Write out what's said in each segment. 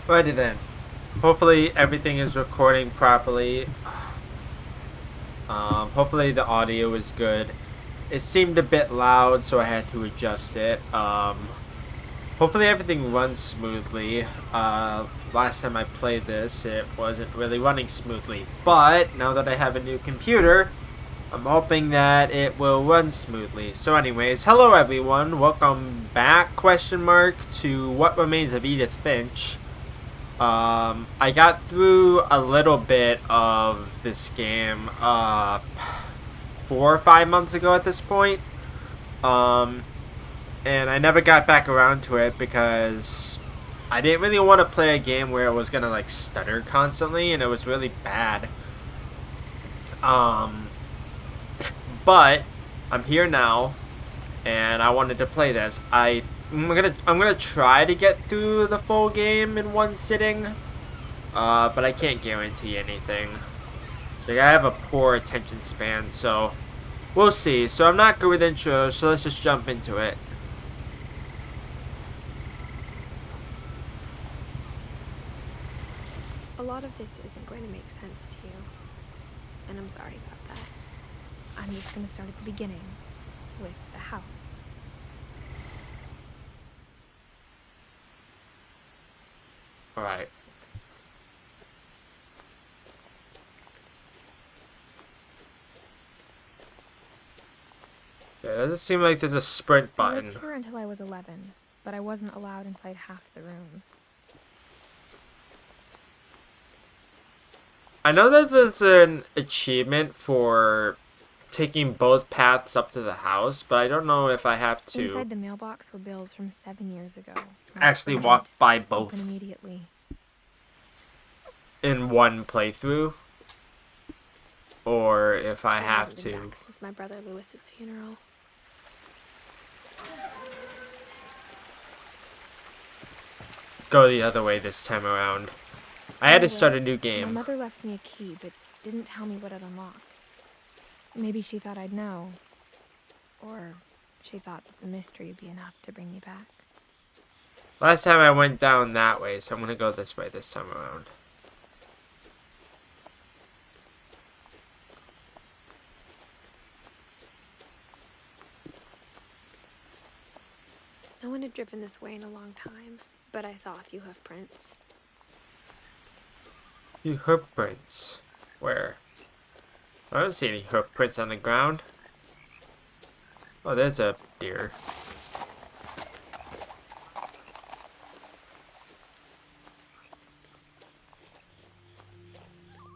Righty then. Hopefully everything is recording properly. Hopefully the audio is good. It seemed a bit loud, so I had to adjust it. Hopefully everything runs smoothly. Last time I played this, it wasn't really running smoothly. But now that I have a new computer, I'm hoping that it will run smoothly. So anyways, hello everyone. Welcome back, to What Remains of Edith Finch. I got through a little bit of this game, 4 or 5 months ago at this point. And I never got back around to it because I didn't really want to play a game where it was gonna like stutter constantly, and it was really bad. But I'm here now, and I wanted to play this. I'm gonna try to get through the full game in one sitting, but I can't guarantee anything. So I have a poor attention span, so we'll see. So I'm not good with intros, so let's just jump into it. A lot of this isn't going to make sense to you, and I'm sorry about that. I'm just going to start at the beginning, with the house. Alright. Yeah, it doesn't seem like there's a sprint I button. lived here until I was 11, but I wasn't allowed inside half the rooms. I know that there's an achievement for taking both paths up to the house, but I don't know if I have to Inside the mailbox were bills from 7 years ago. actually walk by both Open immediately. in one playthrough, or if I have haven't been to. back since my brother Lewis's funeral. Go the other way this time around. I had to start a new My game. mother left me a key, but didn't tell me what it unlocked. Maybe she thought I'd know. Or she thought that the mystery would be enough to bring me back. Last time I went down that way, so I'm gonna go this way this time around. No one had driven this way in a long time, but I saw a few hoof prints. You hoof prints. Where? I don't see any hoof prints on the ground. Oh, there's a deer.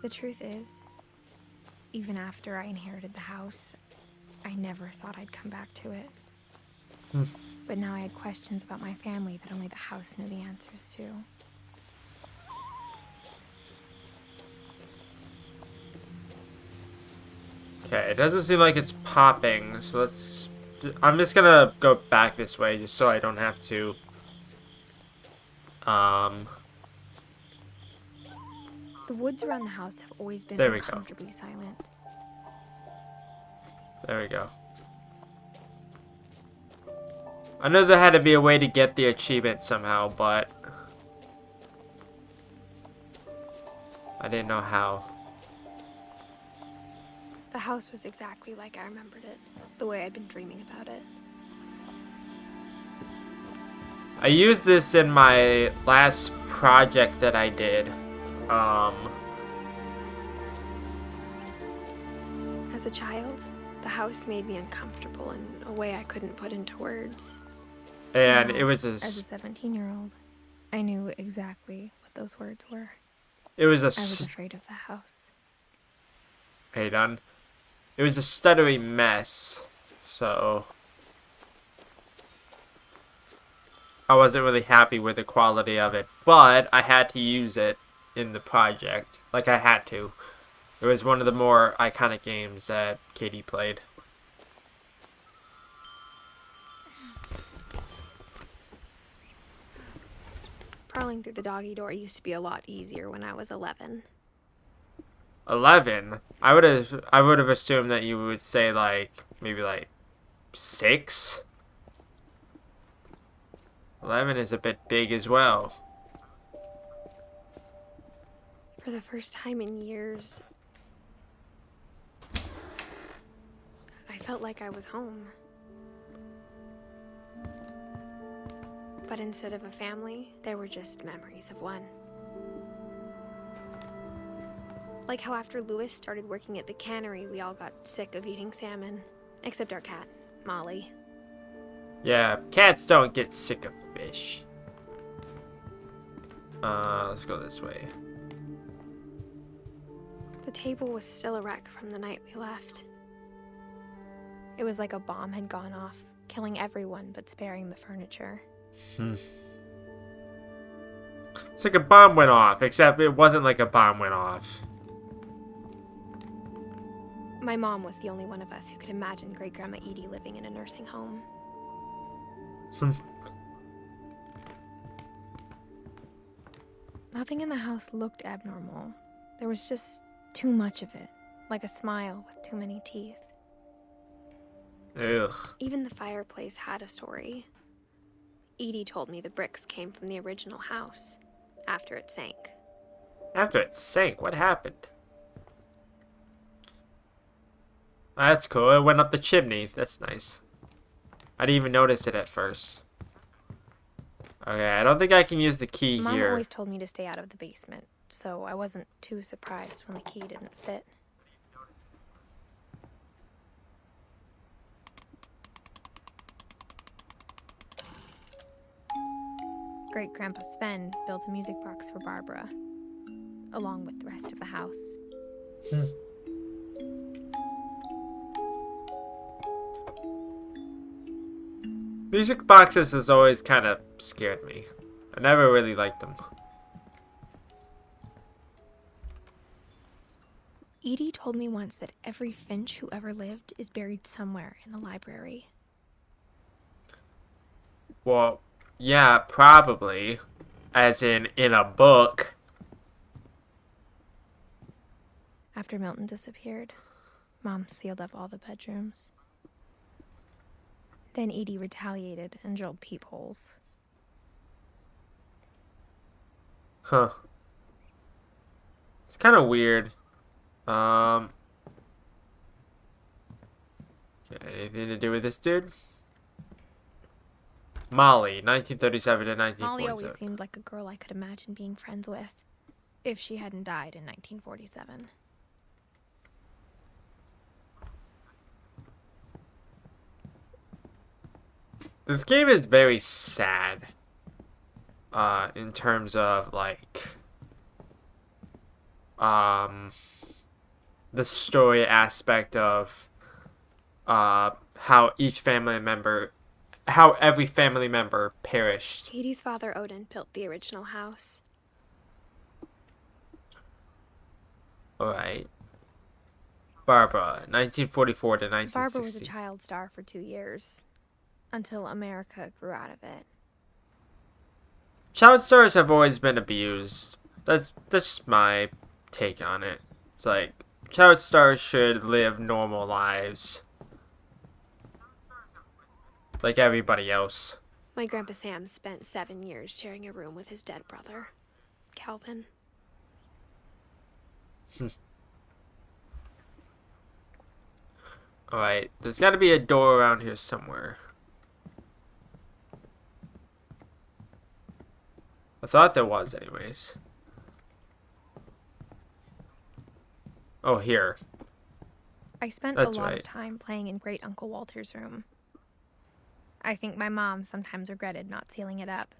The truth is, even after I inherited the house, I never thought I'd come back to it. But now I had questions about my family that only the house knew the answers to. Okay, it doesn't seem like it's popping, so let's... I'm just gonna go back this way just so I don't have to... The woods around the house have always been There we go. uncomfortably silent. There we go. I know there had to be a way to get the achievement somehow, but... I didn't know how. The house was exactly like I remembered it, the way I'd been dreaming about it. I used this in my last project that I did. As a child, the house made me uncomfortable in a way I couldn't put into words. And Now, it was as a 17-year-old, I knew exactly what those words were. It was I was afraid of the house. Hey, done. It was a stuttery mess, so I wasn't really happy with the quality of it, but I had to use it in the project. Like, I had to. It was one of the more iconic games that Katie played. Crawling through the doggy door used to be a lot easier when I was 11. 11? I would have assumed that you would say like maybe like 6. 11 is a bit big as well. For the first time in years, I felt like I was home. But instead of a family, there were just memories of one. Like how after Lewis started working at the cannery, we all got sick of eating salmon. Except our cat, Molly. Yeah, cats don't get sick of fish. Let's go this way. The table was still a wreck from the night we left. It was like a bomb had gone off, killing everyone but sparing the furniture. It's like a bomb went off, except it wasn't like a bomb went off. My mom was the only one of us who could imagine Great-Grandma Edie living in a nursing home. Nothing in the house looked abnormal. There was just too much of it, like a smile with too many teeth. Ugh. Even the fireplace had a story. Edie told me the bricks came from the original house, after it sank. After it sank, what happened? That's cool, it went up the chimney. That's nice. I didn't even notice it at first. Okay, I don't think I can use the key Mom here. always told me to stay out of the basement, so I wasn't too surprised when the key didn't fit. Great-Grandpa Sven built a music box for Barbara, along with the rest of the house. Music boxes has always kind of scared me. I never really liked them. Edie told me once that every Finch who ever lived is buried somewhere in the library. Well, yeah, probably. As in a book. After Milton disappeared, Mom sealed up all the bedrooms. Then Edie retaliated and drilled peepholes. Huh. It's kind of weird. Okay, anything to do with this dude? Molly, 1937 to 1947. Molly always seemed like a girl I could imagine being friends with, if she hadn't died in 1947. This game is very sad. In terms of like the story aspect of how every family member perished. Edie's father Odin built the original house. Alright. Barbara, 1944 to 1960. Barbara was a child star for 2 years, until America grew out of it. Child stars have always been abused. That's just my take on it. It's like, child stars should live normal lives. Like everybody else. My Grandpa Sam spent 7 years sharing a room with his dead brother, Calvin. Alright, there's gotta be a door around here somewhere. I thought there was, anyways. Oh, here. I spent That's a lot right. of time playing in Great Uncle Walter's room. I think my mom sometimes regretted not sealing it up.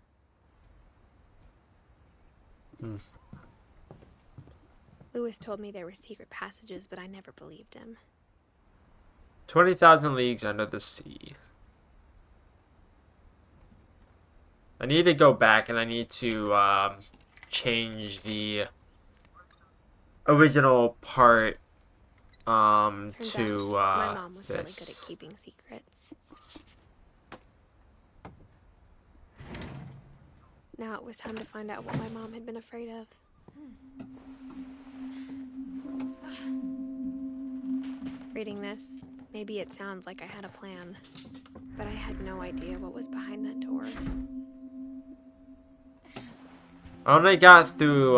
Lewis told me there were secret passages, but I never believed him. 20,000 Leagues Under the Sea. I need to go back and I need to change the original part Turns to out my mom was really this. good at keeping secrets. Now it was time to find out what my mom had been afraid of. Reading this, maybe it sounds like I had a plan, but I had no idea what was behind that door. I only got through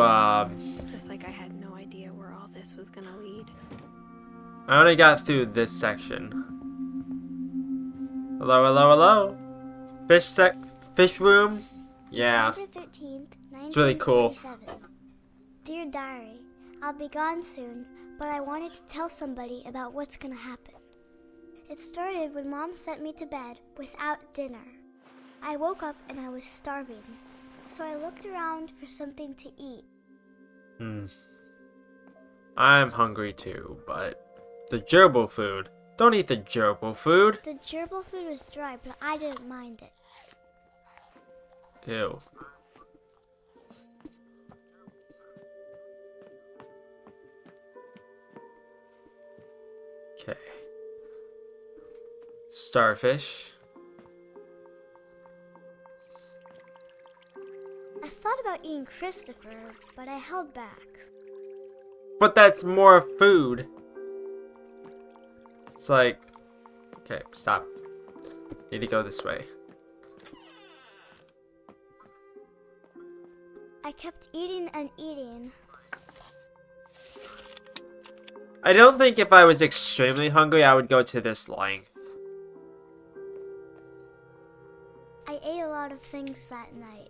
Just like I had no idea where all this was gonna lead. I only got through this section. Hello, hello, hello. Fish room. Yeah. December 13th, It's really cool. 1947. Dear Diary, I'll be gone soon, but I wanted to tell somebody about what's gonna happen. It started when Mom sent me to bed without dinner. I woke up and I was starving, so I looked around for something to eat. I'm hungry too, but the gerbil food. Don't eat the gerbil food. The gerbil food was dry, but I didn't mind it. Ew. Okay. Starfish. I thought about eating Christopher, but I held back. But that's more food. It's like, okay, stop. Need to go this way. I kept eating and eating. I don't think if I was extremely hungry, I would go to this length. I ate a lot of things that night.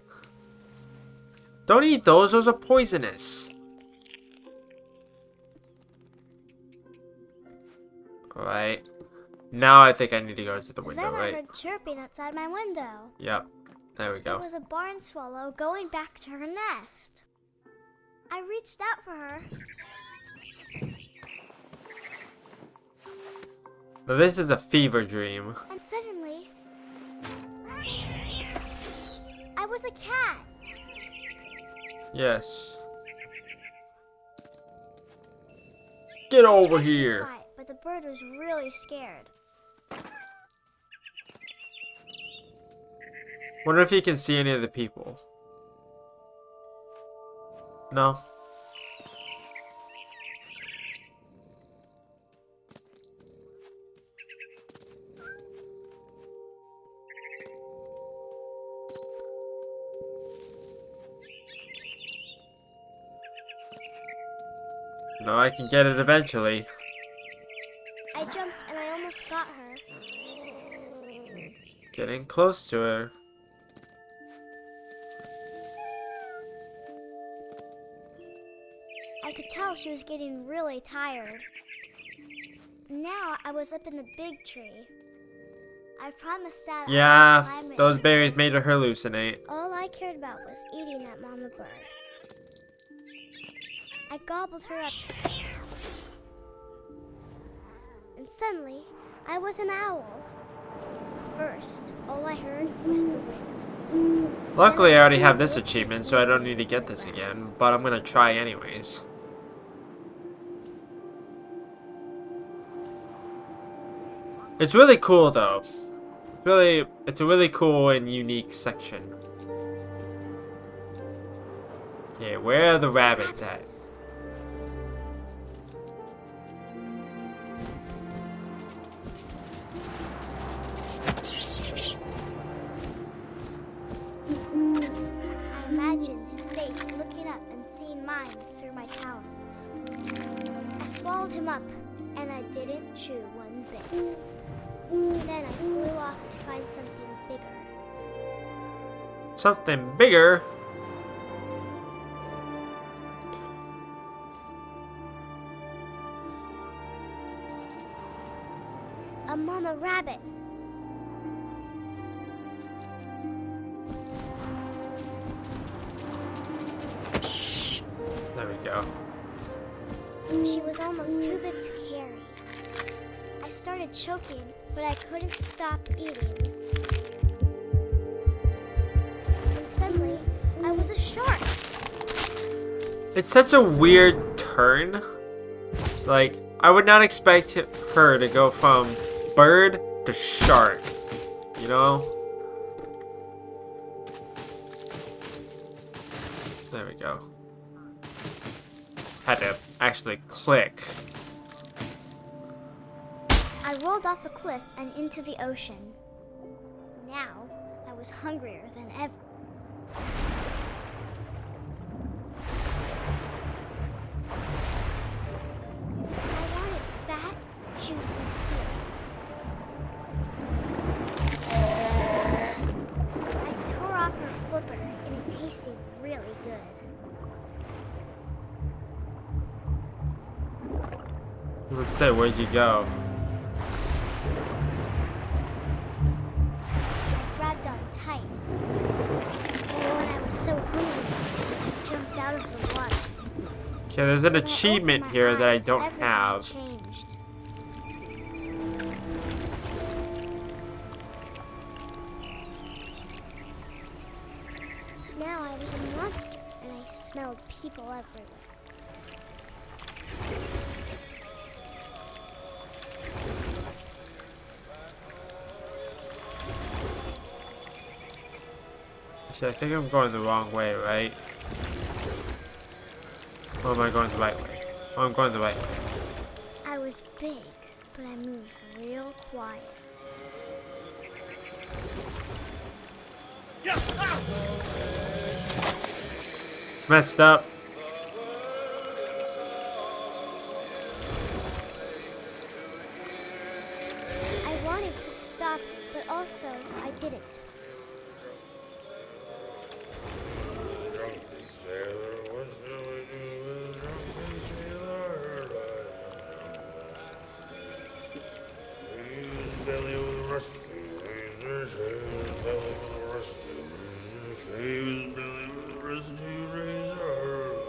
Don't eat those are poisonous. Alright. Now I think I need to go to the window, Then I right? heard chirping outside my window. Yep. There we It go. was a barn swallow going back to her nest. I reached out for her. Now this is a fever dream. And suddenly, I was a cat. Yes. Get I over tried to be here. quiet, but the bird was really scared. Wonder if you can see any of the people. No. No, I can get it eventually. I jumped and I almost got her. Getting close to her. I could tell she was getting really tired. Now I was up in the big tree. I promised Dad I Yeah, would climb it. those berries made her hallucinate. All I cared about was eating that mama bird. I gobbled her up. And suddenly, I was an owl. First, all I heard was the wind. Luckily, I already have this achievement, so I don't need to get this again, but I'm gonna try anyways. It's really cool though. It's a really cool and unique section. Okay, where are the rabbits at? I imagined his face looking up and seeing mine through my talons. I swallowed him up, and I didn't chew one bit. Then I flew off to find something bigger. Something bigger? A mama rabbit. There we go. She was almost too big to carry. I started choking, but I couldn't stop eating. And suddenly, I was a shark. It's such a weird turn. Like, I would not expect her to go from bird to shark. You know? There we go. Had to actually click. I rolled off a cliff and into the ocean. Now, I was hungrier than ever. Let's say, where'd you go? I grabbed on tight. Oh, and I was so hungry, I jumped out of the water. Okay, there's an When I achievement opened my here that I eyes, don't everything have. changed. Now I was a monster, and I smelled people everywhere. Actually, I think I'm going the wrong way, right? Or am I going the right way? Oh, I'm going the right way. I was big, but I moved real quiet. It's messed up. I wanted to stop, but also I didn't.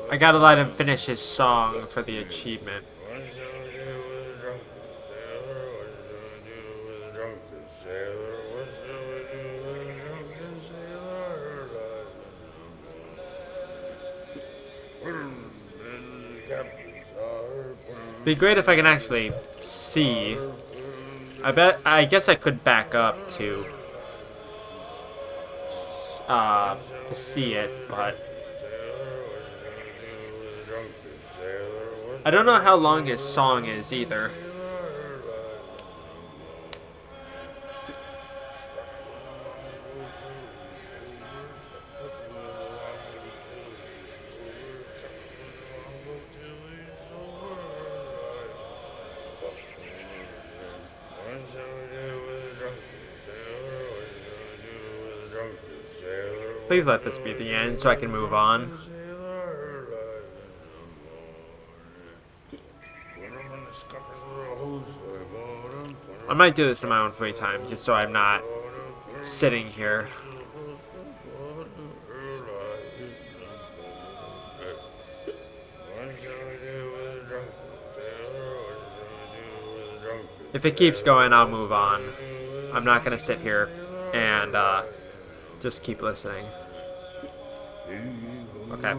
I gotta let him finish his song for the achievement. Be great if I can actually see. I guess I could back up to see it, but I don't know how long his song is either. Please let this be the end so I can move on. I might do this in my own free time, just so I'm not sitting here. If it keeps going, I'll move on. I'm not gonna sit here and just keep listening. Okay.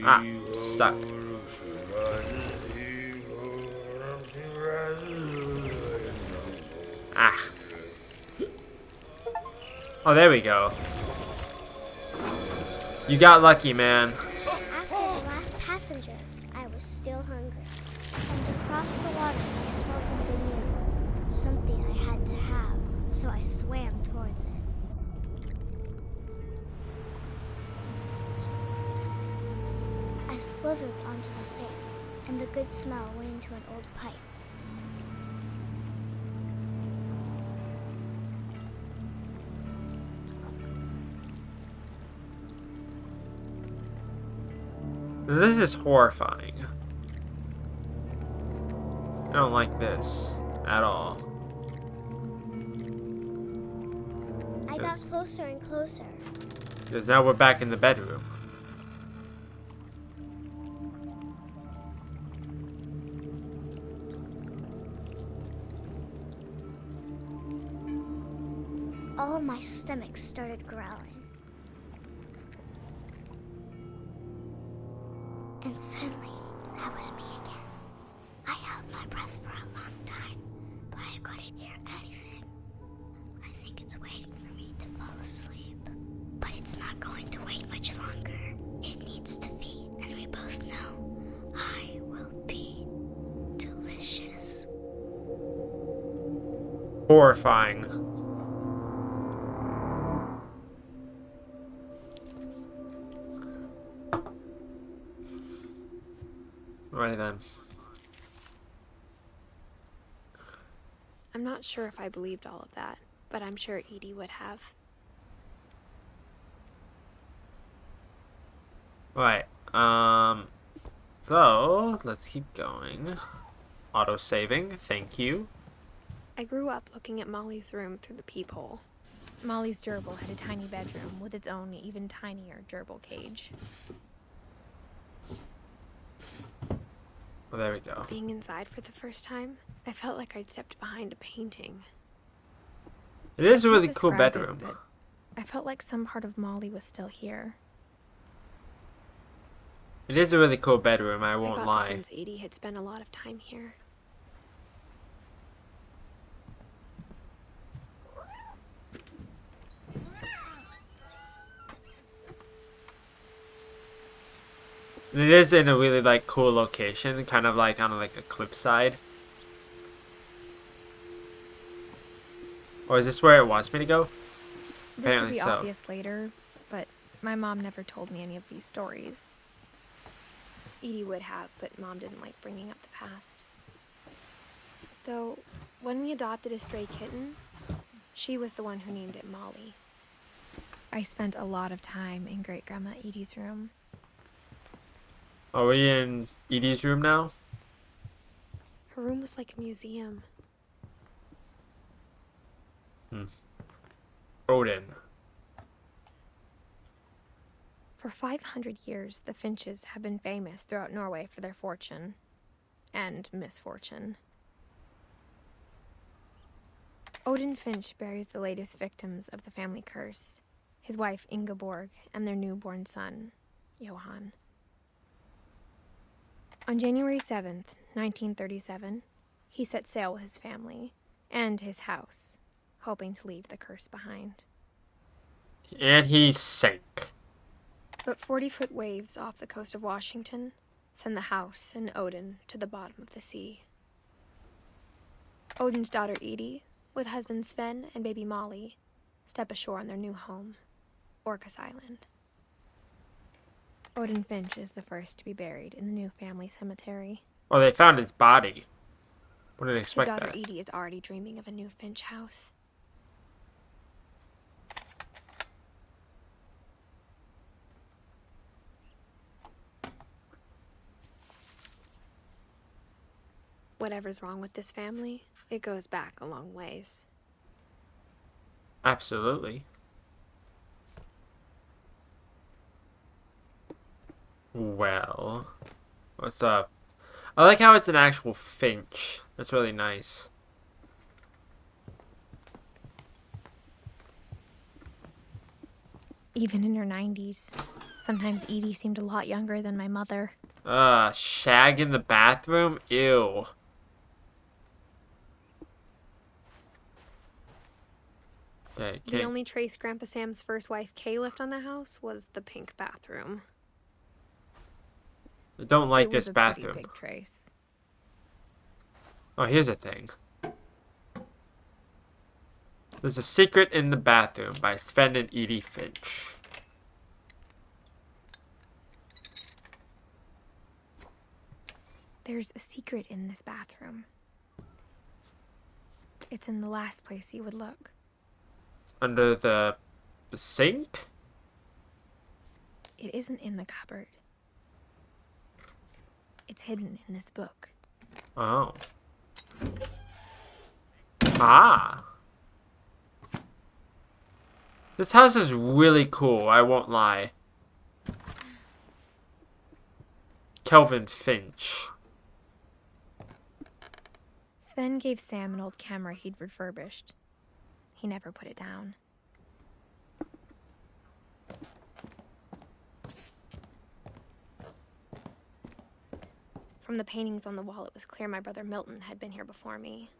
Ah, stuck. Ah. Oh, there we go. You got lucky, man. After the last passenger, I was still hungry. And across the water, I smelled something new. Something I had to have, so I swam towards it. I slithered onto the sand, and the good smell went into an old pipe. This is horrifying. I don't like this at all. I got closer and closer. Because now we're back in the bedroom. All of my stomach started growling. And suddenly, I was me again. I held my breath for a long time, but I couldn't hear anything. I think it's waiting for me to fall asleep. But it's not going to wait much longer. It needs to feed, and we both know I will be delicious. Horrifying. Alright then. I'm not sure if I believed all of that, but I'm sure Edie would have. Alright, so let's keep going. Auto saving, thank you. I grew up looking at Molly's room through the peephole. Molly's gerbil had a tiny bedroom with its own even tinier gerbil cage. Well, there we go. Being inside for the first time, I felt like I'd stepped behind a painting. It is a I really can't cool describe it, bedroom. but I felt like some part of Molly was still here. It is a really cool bedroom, I I won't got lie. the sense Edie had spent a lot of time here. And it is in a really like cool location, kind of like on like a cliffside. Or is this where it wants me to go? This would Apparently be so. obvious later, but my mom never told me any of these stories. Edie would have, but Mom didn't like bringing up the past. Though, when we adopted a stray kitten, she was the one who named it Molly. I spent a lot of time in Great-Grandma Edie's room. Are we in Edie's room now? Her room was like a museum. Odin. For 500 years, the Finches have been famous throughout Norway for their fortune and misfortune. Odin Finch buries the latest victims of the family curse, his wife Ingeborg and their newborn son, Johan. On January 7th, 1937, he set sail with his family and his house, hoping to leave the curse behind. And he sank. But 40-foot waves off the coast of Washington send the house and Odin to the bottom of the sea. Odin's daughter Edie, with husband Sven and baby Molly, step ashore on their new home, Orcas Island. Odin Finch is the first to be buried in the new family cemetery. Oh, they found his body. Wouldn't His expect daughter that. Edie is already dreaming of a new Finch house. Whatever's wrong with this family, it goes back a long ways. Absolutely. Well, what's up? I like how it's an actual finch. That's really nice. Even in her 90s, sometimes Edie seemed a lot younger than my mother. Shag in the bathroom? Ew. Okay, The only trace Grandpa Sam's first wife, Kay, left on the house was the pink bathroom. I don't like It was this a pretty bathroom. big trace. Oh, here's a thing. There's a secret in the bathroom by Sven and Edie Finch. There's a secret in this bathroom. It's in the last place you would look. Under the sink? It isn't in the cupboard. It's hidden in this book. Oh. Ah. This house is really cool, I won't lie. Kelvin Finch. Sven gave Sam an old camera he'd refurbished. He never put it down. From the paintings on the wall, it was clear my brother Milton had been here before me.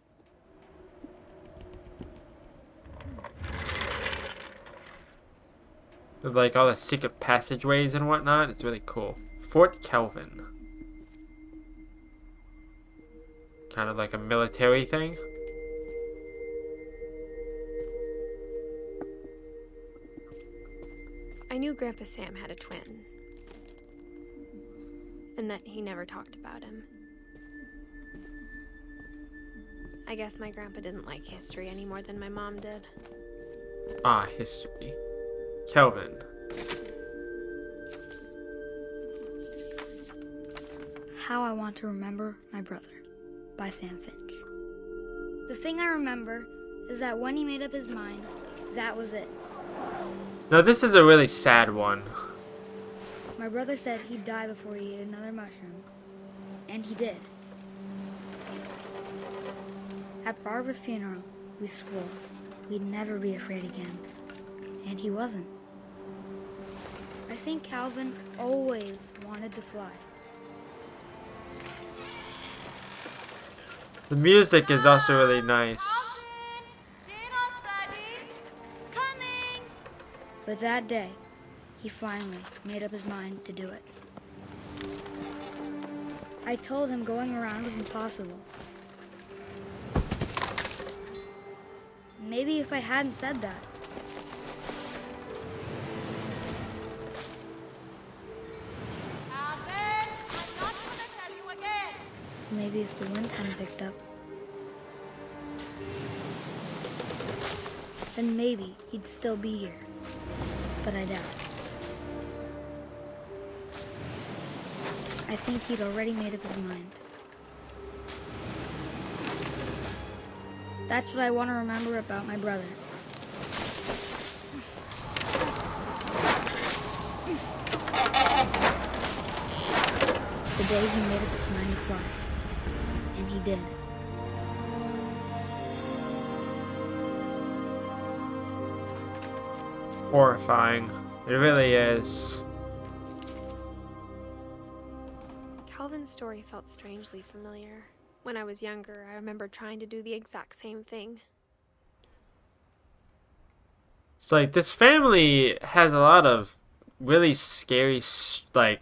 With like all the secret passageways and whatnot, it's really cool. Fort Kelvin. Kind of like a military thing. I knew Grandpa Sam had a twin, and that he never talked about him. I guess my grandpa didn't like history any more than my mom did. Ah, history. Kelvin. How I Want to Remember My Brother by Sam Finch. The thing I remember is that when he made up his mind, that was it. Now this is a really sad one. My brother said he'd die before he ate another mushroom, and he did. At Barbara's funeral, we swore we'd never be afraid again, and he wasn't. I think Calvin always wanted to fly. The music is also really nice. But that day, he finally made up his mind to do it. I told him going around was impossible. Maybe if I hadn't said that. Alvin, I'm not gonna tell you again. Maybe if the wind hadn't picked up. Then maybe he'd still be here. But I doubt. I think he'd already made up his mind. That's what I want to remember about my brother. The day he made up his mind to fly. And he did. Horrifying. It really is. Calvin's story felt strangely familiar. When I was younger, I remember trying to do the exact same thing. It's like this family has a lot of really scary, like,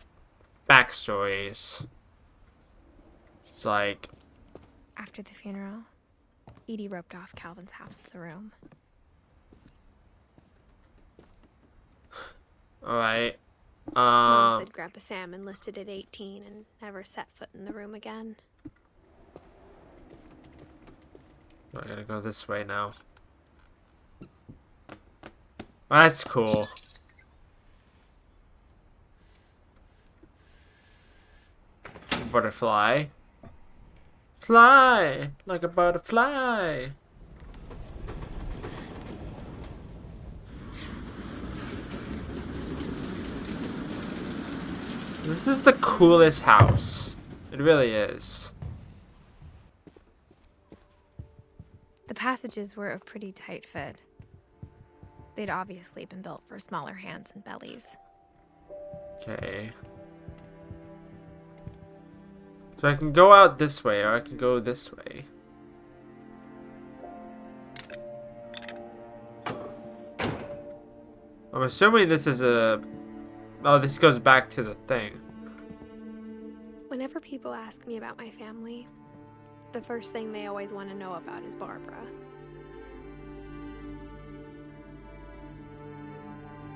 backstories. It's like... After the funeral, Edie roped off Calvin's half of the room. Alright. Mom said Grandpa Sam enlisted at 18 and never set foot in the room again. I gotta go this way now. That's cool. Butterfly. Fly like a butterfly. This is the coolest house. It really is. The passages were a pretty tight fit. They'd obviously been built for smaller hands and bellies. Okay. So I can go out this way, or I can go this way. I'm assuming this is a... Oh, this goes back to the thing. Whenever people ask me about my family, the first thing they always want to know about is Barbara.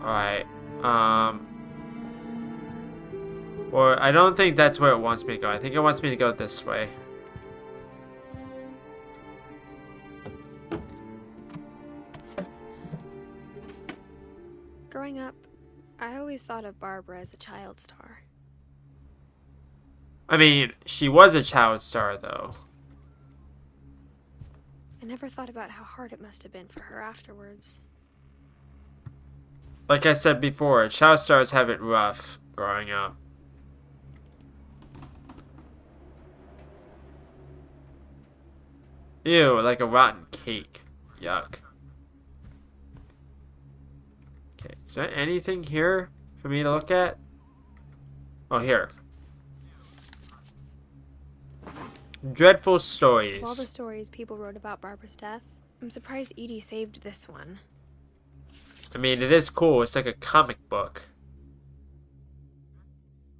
Alright. Or I don't think that's where it wants me to go. I think it wants me to go this way. Growing up, I always thought of Barbara as a child star. I mean, she was a child star, though. I never thought about how hard it must have been for her afterwards. Like I said before, child stars have it rough growing up. Ew, like a rotten cake. Yuck. Okay, is there anything here for me to look at? Oh, here. Dreadful stories. Of all the stories people wrote about Barbara's death, I'm surprised Edie saved this one. I mean, it is cool. It's like a comic book.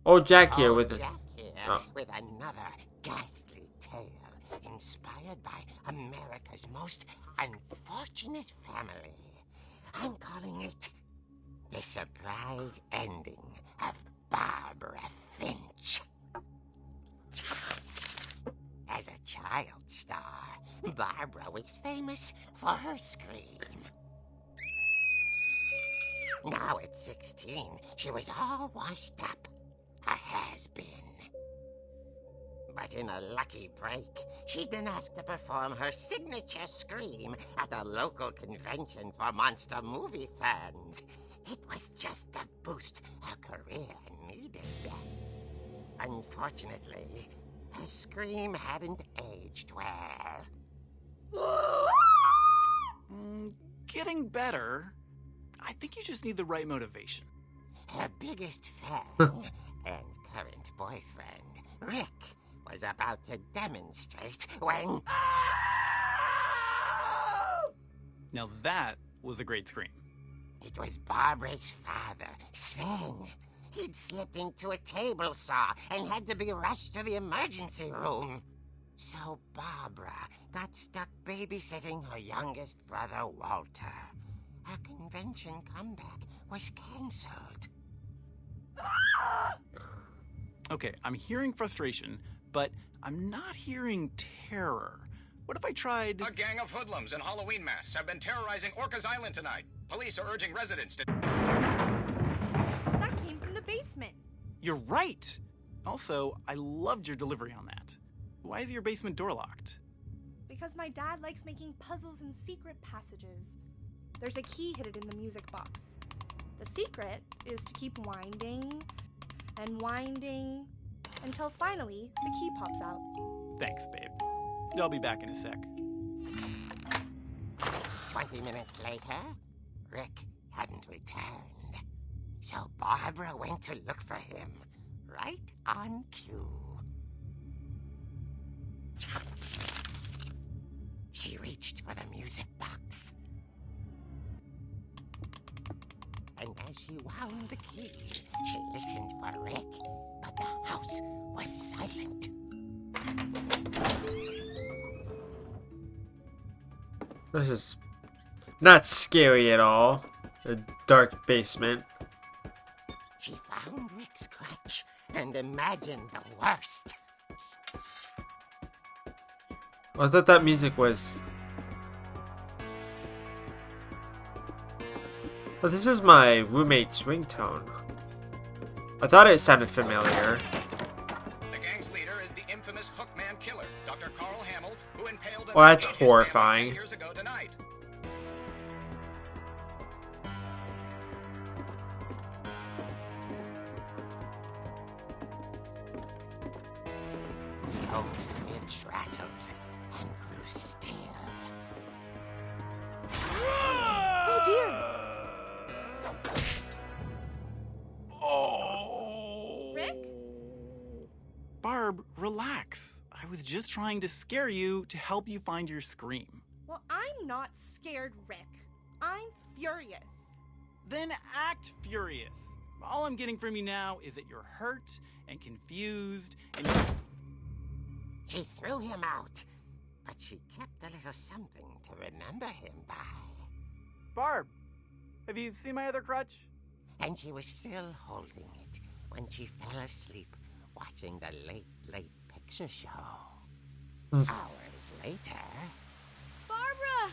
Old Jack here with Jack here with another ghastly tale inspired by America's most unfortunate family. I'm calling it The Surprise Ending of Barbara Finch. As a child star, Barbara was famous for her scream. Now at 16, she was all washed up. A has-been. But in a lucky break, she'd been asked to perform her signature scream at a local convention for monster movie fans. It was just the boost her career needed. Unfortunately, her scream hadn't aged well. Getting better. I think you just need the right motivation. Her biggest fan and current boyfriend, Rick, was about to demonstrate when... Now that was a great scream. It was Barbara's father, Sven. He'd slipped into a table saw and had to be rushed to the emergency room. So Barbara got stuck babysitting her youngest brother, Walter. Her convention comeback was cancelled. Okay, I'm hearing frustration, but I'm not hearing terror. What if I tried... A gang of hoodlums in Halloween masks have been terrorizing Orcas Island tonight. Police are urging residents to... That came from the basement. You're right! Also, I loved your delivery on that. Why is your basement door locked? Because my dad likes making puzzles and secret passages. There's a key hidden in the music box. The secret is to keep winding and winding until finally the key pops out. Thanks, babe. I'll be back in a sec. 20 minutes later, Rick hadn't returned. So Barbara went to look for him, right on cue. She reached for the music box. And as she wound the key, she listened for Rick, but the house was silent. This is not scary at all. A dark basement. She found Rick's crutch and imagined the worst. I thought that music was... Oh, this is my roommate's ringtone. I thought it sounded familiar. The gang's leader is the infamous Hookman killer, Dr. Carl Hamill, who impaled a Well, that's man in his family horrifying. 10 years ago tonight. The old fridge rattled and grew still. Oh dear! Rick? Barb, relax. I was just trying to scare you to help you find your scream. Well, I'm not scared, Rick. I'm furious. Then act furious. All I'm getting from you now is that you're hurt and confused and She threw him out, but she kept a little something to remember him by. Barb, have you seen my other crutch? And she was still holding it when she fell asleep watching the late picture show. Hours later... Barbara!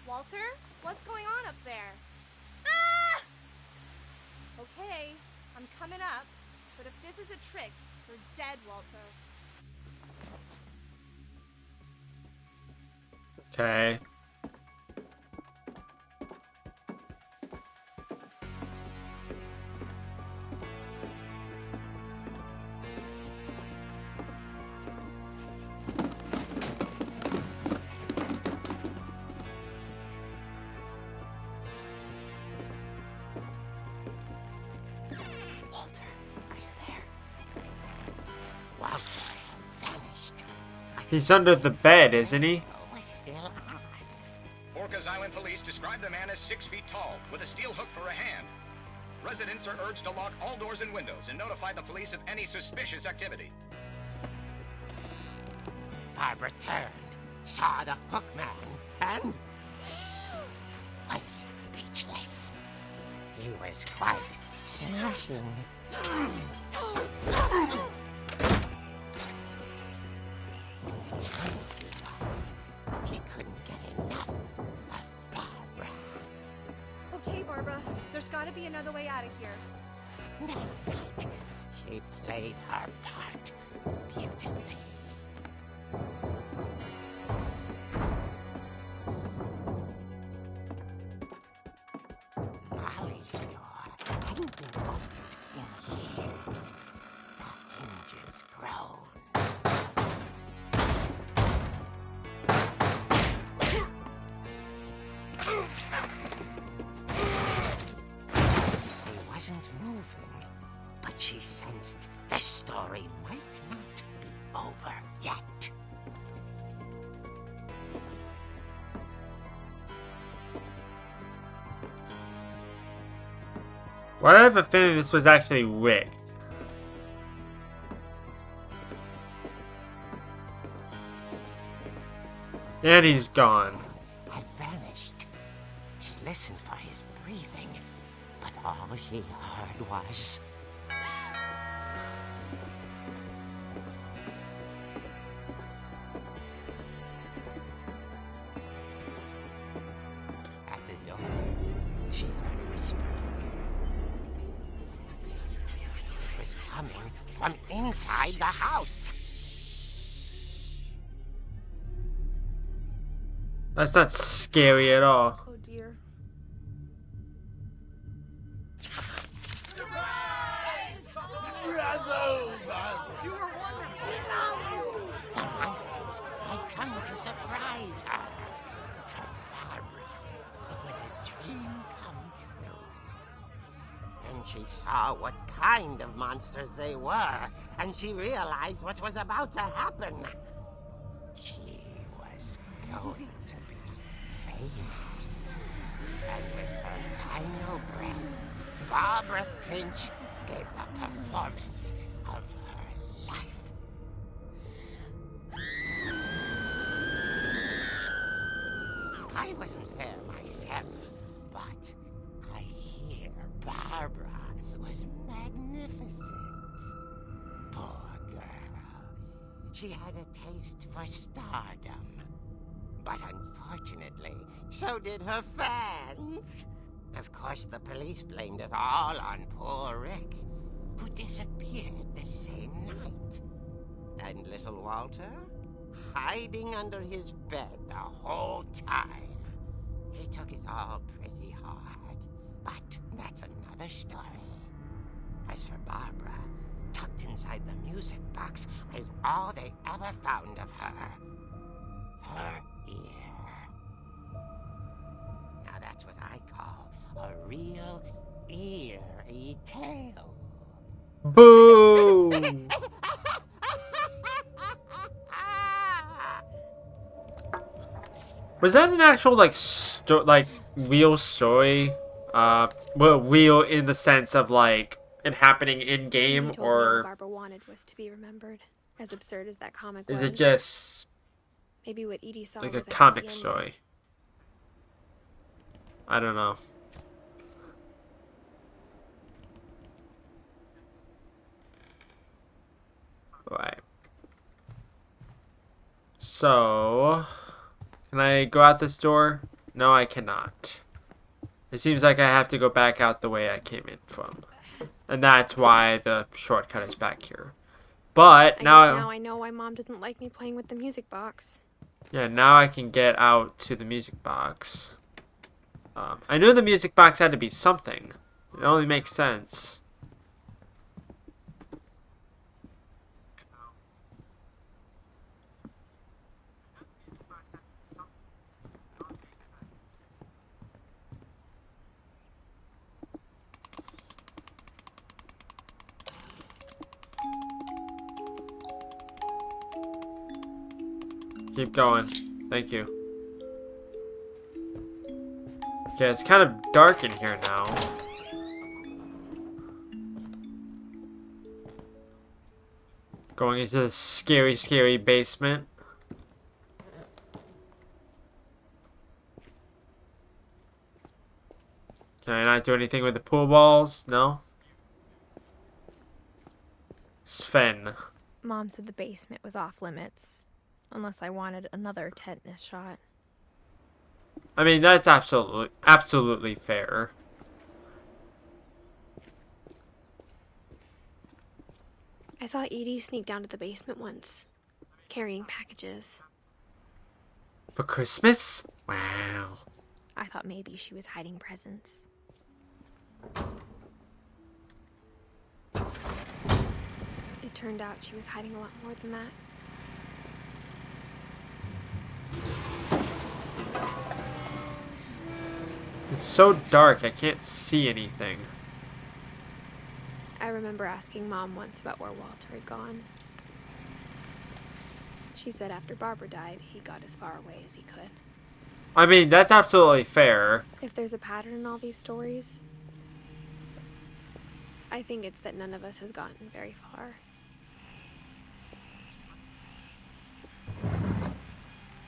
Walter, what's going on up there? Ah! Okay, I'm coming up, but if this is a trick, you're dead, Walter. Okay. Walter, are you there? Walter had vanished. He's under the bed, isn't he? Was still on. Orcas Island police describe the man as 6 feet tall, with a steel hook for a hand. Residents are urged to lock all doors and windows and notify the police of any suspicious activity. Barbara turned, saw the hook man, and was speechless. He was quite smashing. And he was. He couldn't get enough of Barbara. Okay, Barbara, there's gotta be another way out of here. That night, she She played her part beautifully. Molly's door hadn't been opened in years. The hinges groaned. He wasn't moving, but she sensed the story might not be over yet. Why do I have a feeling this was actually rigged? And he's gone. Had vanished. She listened for his breathing, but all she heard was... At the door, she heard whispering. It was coming from inside the house. That's not scary at all. Oh dear. The monsters had come to surprise her. For Barbara, it was a dream come true. Then she saw what kind of monsters they were, and she realized what was about to happen. She was going to be famous. And with her final breath, Barbara Finch gave the performance of her life. I wasn't there myself, but I hear Barbara was magnificent. Poor girl. She had a taste for stardom. But unfortunately, so did her fans. Of course, the police blamed it all on poor Rick, who disappeared the same night. And little Walter? Hiding under his bed the whole time. He took it all pretty hard, but that's another story. As for Barbara, tucked inside the music box was all they ever found of her. Her ear. Now that's what I call a real eerie tale. Boo! Was that an actual real story? Well, real in the sense of like it happening in game, He told me or all Barbara wanted was to be remembered. As absurd as that comic was. is it just Maybe what Edie saw like a was a comic happy ending. story? I don't know. Right. So, can I go out this door? No, I cannot. It seems like I have to go back out the way I came in from. And that's why the shortcut is back here. But I now, guess now I know why Mom doesn't like me playing with the music box. yeah, now I can get out to the music box. I knew the music box had to be something. It only makes sense. Keep going. Thank you. Okay, it's kind of dark in here now. Going into the scary, scary basement. Can I not do anything with the pool balls? No? Sven. Mom said the basement was off limits. Unless I wanted another tetanus shot. I mean, that's absolutely fair. I saw Edie sneak down to the basement once, carrying packages. For Christmas? Wow. I thought maybe she was hiding presents. It turned out she was hiding a lot more than that. It's so dark, I can't see anything. I remember asking Mom once about where Walter had gone. She said after Barbara died, he got as far away as he could. I mean, that's absolutely fair. If there's a pattern in all these stories, I think it's that none of us has gotten very far.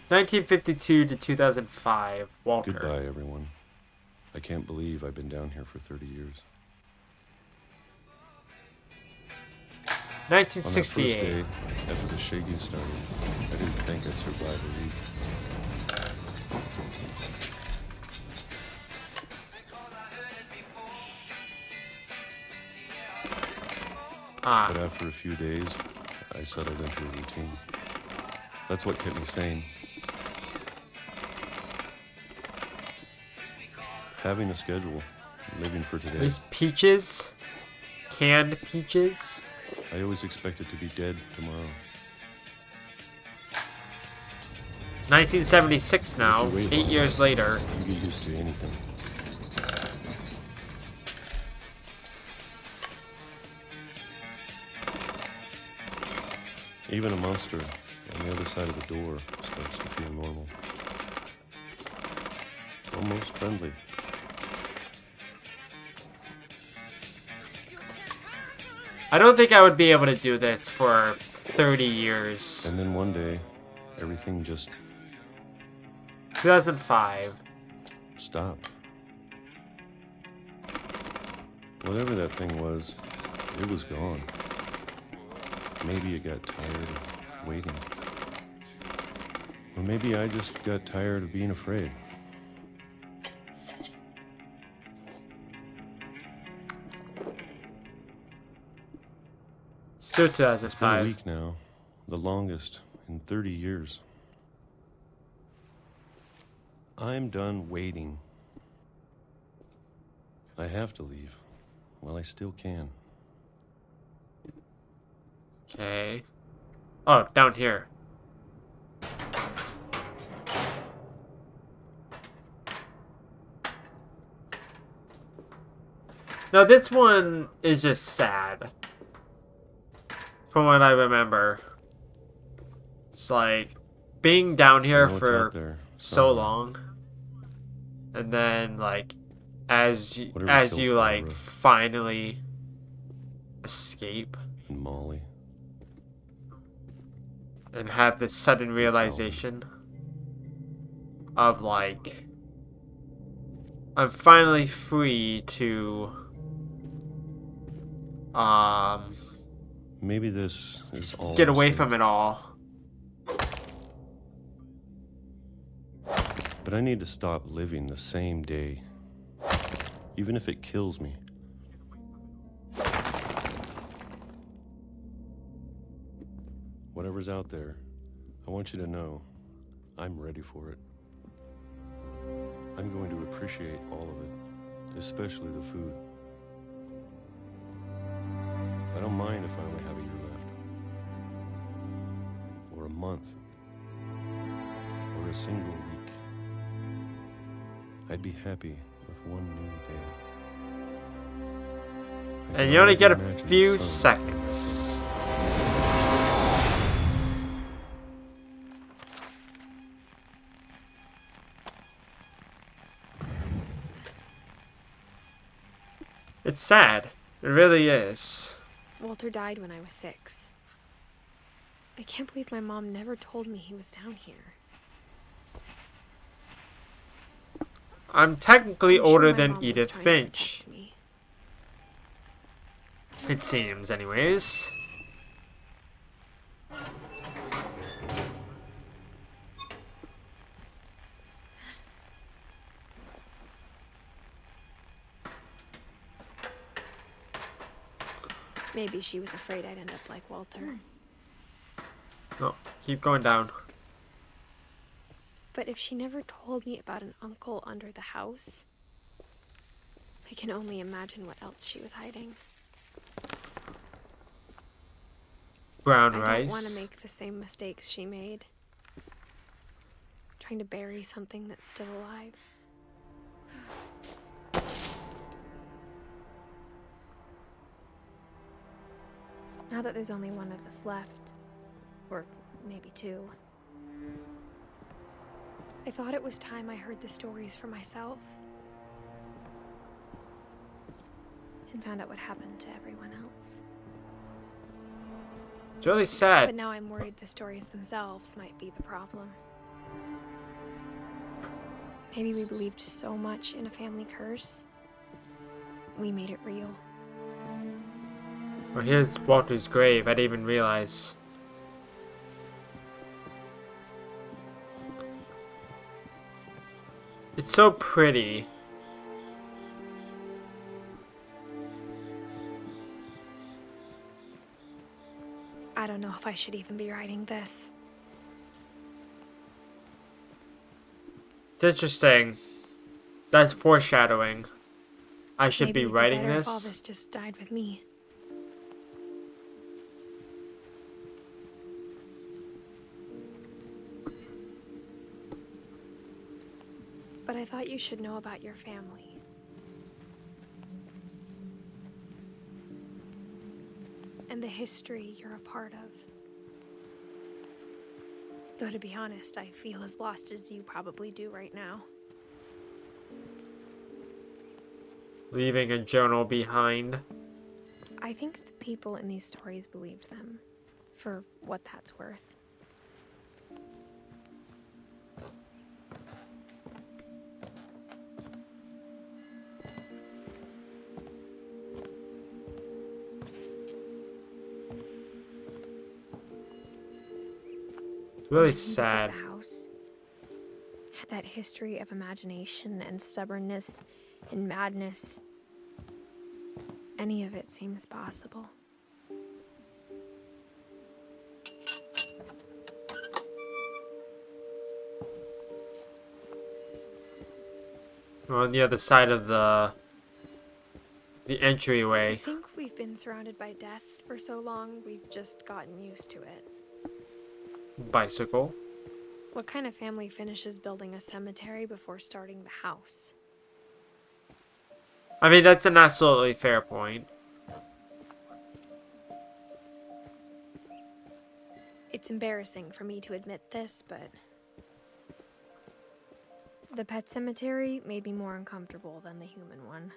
(1952 to 2005), Walter. Goodbye, everyone. I can't believe I've been down here for 30 years. On that first 1968. day, after the shaking started, I didn't think I'd survive a week. But after a few days, I settled into a routine. That's what kept me sane. Having a schedule, living for today. There's peaches. Canned peaches. I always expected to be dead tomorrow. 1976 now, If you wait 8 long years later. You get used to anything. Even a monster on the other side of the door starts to feel normal. Almost friendly. I don't think I would be able to do this for 30 years. And then one day, everything just 2005. stopped. Whatever that thing was, it was gone. Maybe it got tired of waiting. Or maybe I just got tired of being afraid. Still It's been a 2005. week now, the longest in 30 years. I'm done waiting. I have to leave. Well, I still can. Okay. Oh, down here. Now this one is just sad. From what I remember. It's like being down here I know it's out for there so somewhere. long. And then like as you Whatever killed like Barbara. finally escape And Molly. and have this sudden realization of like I'm finally free to Maybe this is all get a away mistake. from it all. But I need to stop living the same day. Even if it kills me. Whatever's out there, I want you to know I'm ready for it. I'm going to appreciate all of it, especially the food. I don't mind if I only have a year left. Or a month. Or a single week. I'd be happy with one new day. I And can you only get a already imagine the few sun. seconds. It's sad. It really is. Walter died when I was 6. I can't believe my mom never told me he was down here. I'm technically I'm sure older my than mom was Edith trying to Finch. protect me. It seems, anyways. Maybe she was afraid I'd end up like Walter. No, keep going down. But if she never told me about an uncle under the house, I can only imagine what else she was hiding. Brown I rice. don't want to make the same mistakes she made. Trying to bury something that's still alive. Now that there's only one of us left, or maybe two, I thought it was time I heard the stories for myself and found out what happened to everyone else. It's really sad. But now I'm worried the stories themselves might be the problem. Maybe we believed so much in a family curse, we made it real. Well, here's Walter's grave. I didn't even realize. It's so pretty. I don't know if I should even be writing this. It's interesting. That's foreshadowing. I should Maybe be it'd writing better this. if all this just died with me. But I thought you should know about your family. And the history you're a part of. Though to be honest, I feel as lost as you probably do right now. Leaving a journal behind. I think the people in these stories believed them, for what that's worth. Really When I think of sad. The house had that history of imagination and stubbornness and madness. Any of it seems possible. We're on the other side of the I entryway. think we've been surrounded by death for so long, we've just gotten used to it. Bicycle. What kind of family finishes building a cemetery before starting the house? I mean, that's an absolutely fair point. It's embarrassing for me to admit this, but the pet cemetery made me more uncomfortable than the human one.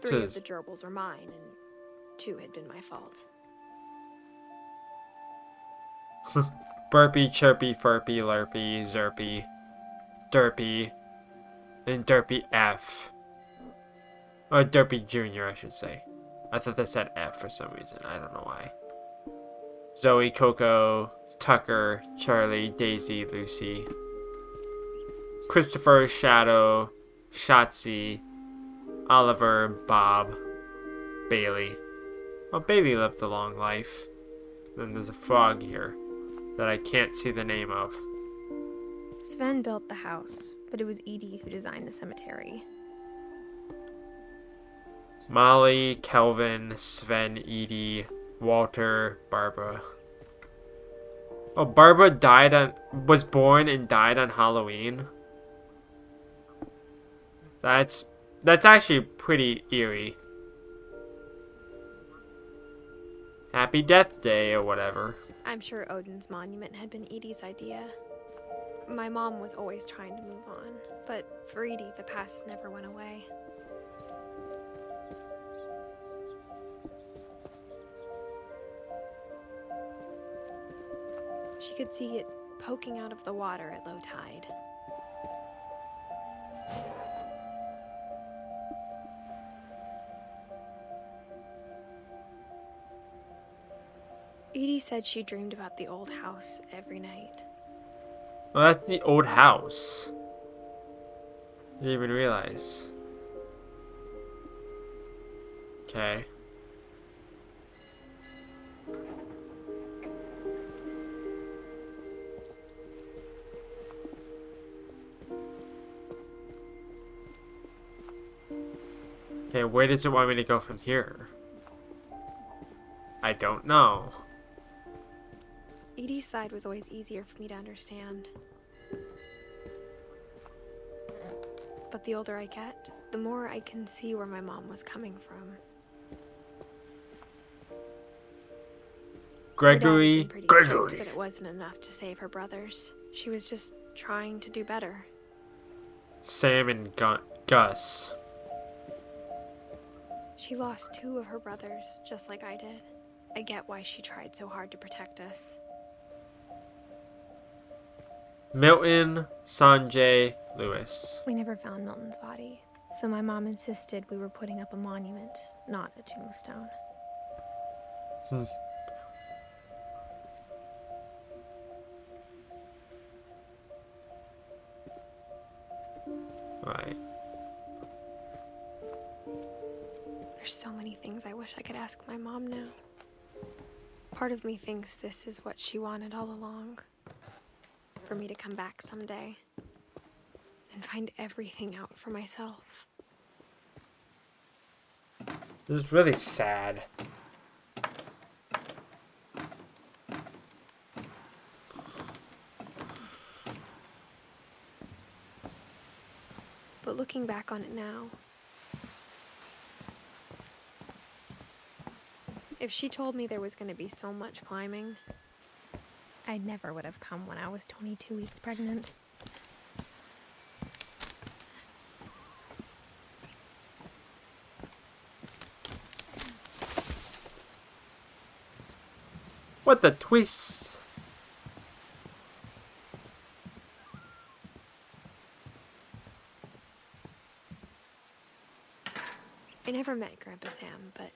3 of the gerbils are mine, and 2 had been my fault. Burpy, chirpy, furpy, lurpy, zerpy, derpy, and derpy F. Or derpy Jr., I should say. I thought that said F for some reason. I don't know why. Zoe, Coco, Tucker, Charlie, Daisy, Lucy, Christopher, Shadow, Shotzi, Oliver, Bob, Bailey. Well, Bailey lived a long life. Then there's a frog here that I can't see the name of. Sven built the house, but it was Edie who designed the cemetery. Molly, Kelvin, Sven, Edie, Walter, Barbara. Oh, Barbara was born and died on Halloween. That's actually pretty eerie. Happy Death Day or whatever. I'm sure Odin's monument had been Edie's idea. My mom was always trying to move on, but for Edie, the past never went away. She could see it poking out of the water at low tide. Edie said she dreamed about the old house every night. Well, that's the old house. I didn't even realize. Okay. Okay, where does it want me to go from here? I don't know. Edie's side was always easier for me to understand. But the older I get, the more I can see where my mom was coming from. Gregory. Pretty strict, but it wasn't enough to save her brothers. She was just trying to do better. Sam and Gus. She lost 2 of her brothers, just like I did. I get why she tried so hard to protect us. Milton, Sanjay, Lewis. We never found Milton's body, so my mom insisted we were putting up a monument, not a tombstone. Right. There's so many things I wish I could ask my mom now. Part of me thinks this is what she wanted all along. For me to come back someday and find everything out for myself. This is really sad. But looking back on it now, if she told me there was going to be so much climbing, I never would have come when I was 22 weeks pregnant. What the twist? I never met Grandpa Sam, but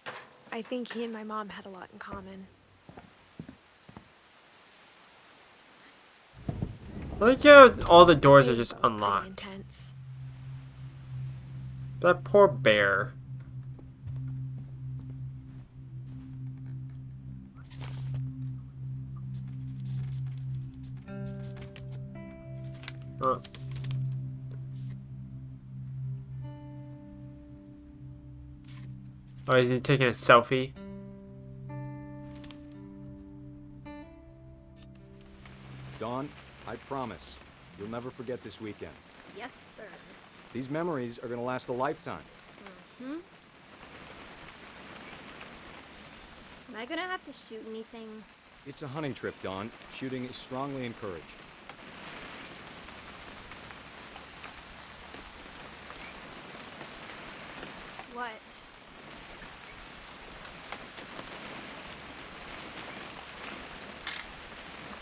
I think he and my mom had a lot in common. Look how all the doors are They just were pretty unlocked. intense. That poor bear. Oh. Oh, is he taking a selfie? Dawn, I promise, you'll never forget this weekend. Yes, sir. These memories are gonna last a lifetime. Mm-hmm. Am I gonna have to shoot anything? It's a hunting trip, Dawn. Shooting is strongly encouraged. What?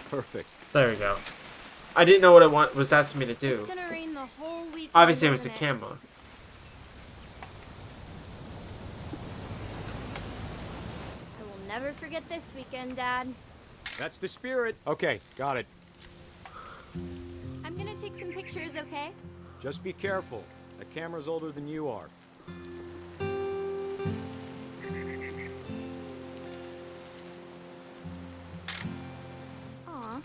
Perfect. There we go. I didn't know what it was asking me to do. It's gonna rain the whole weekend. Obviously, it was the isn't camera. I will never forget this weekend, Dad. That's the spirit. Okay, got it. I'm gonna take some pictures, okay? Just be careful. That camera's older than you are. Aw.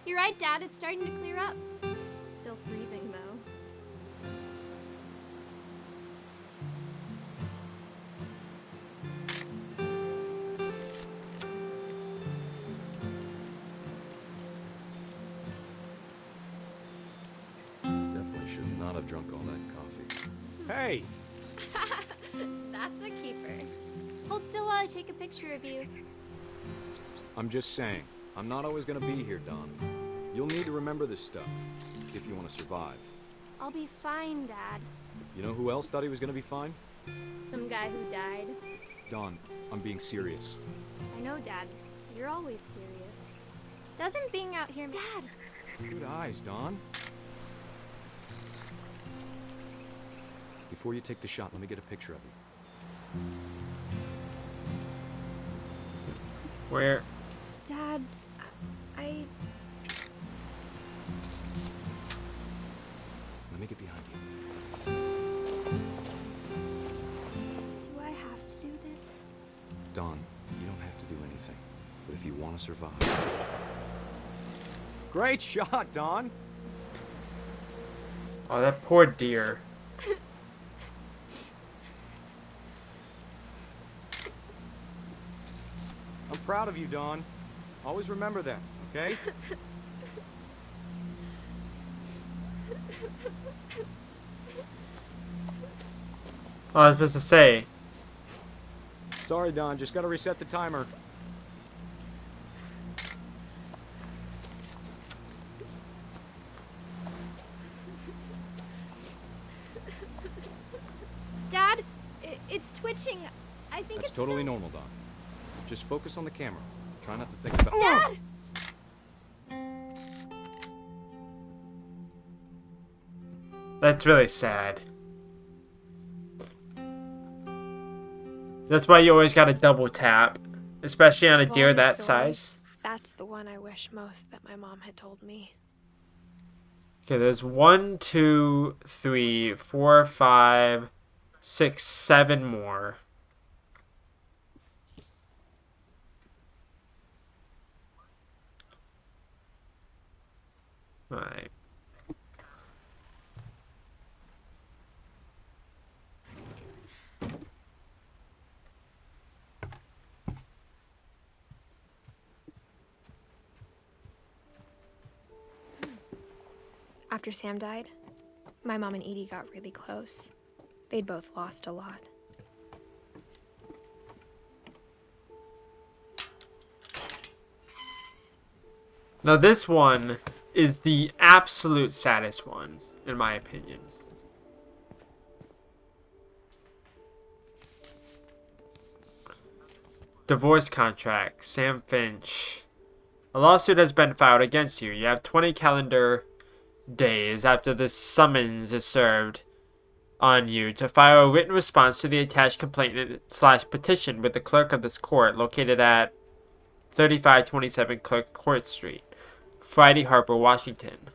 You're right, Dad. It's starting to clear up. Still freezing, though. Definitely should not have drunk all that coffee. Hey! That's a keeper. Hold still while I take a picture of you. I'm just saying, I'm not always gonna be here, Dawn. You'll need to remember this stuff, if you want to survive. I'll be fine, Dad. You know who else thought he was gonna be fine? Some guy who died. Dawn, I'm being serious. I know, Dad. You're always serious. Doesn't being out here... Dad! Good eyes, Dawn. Before you take the shot, let me get a picture of you. Where? Dad, I... Let me get behind you. Dawn, you don't have to do anything. But if you want to survive... Great shot, Dawn! Oh, that poor deer. I'm proud of you, Dawn. Always remember that, okay? Oh, I was supposed to say. Sorry, Dawn. Just gotta reset the timer. Dad, it's twitching. I think That's it's totally so... normal, Dawn. Just focus on the camera. Try not to think about... Dad! That's really sad. That's why you always gotta double tap. Especially on a Of all deer the that stories, size. That's the one I wish most that my mom had told me. Okay, there's 1, 2, 3, 4, 5, 6, 7 more. Alright. After Sam died, my mom and Edie got really close. They'd both lost a lot. Now this one is the absolute saddest one, in my opinion. Divorce contract, Sam Finch. A lawsuit has been filed against you. You have 20 calendar days after this summons is served on you to file a written response to the attached complaint/petition with the clerk of this court located at 3527 Clerk Court Street, Friday Harbor, Washington.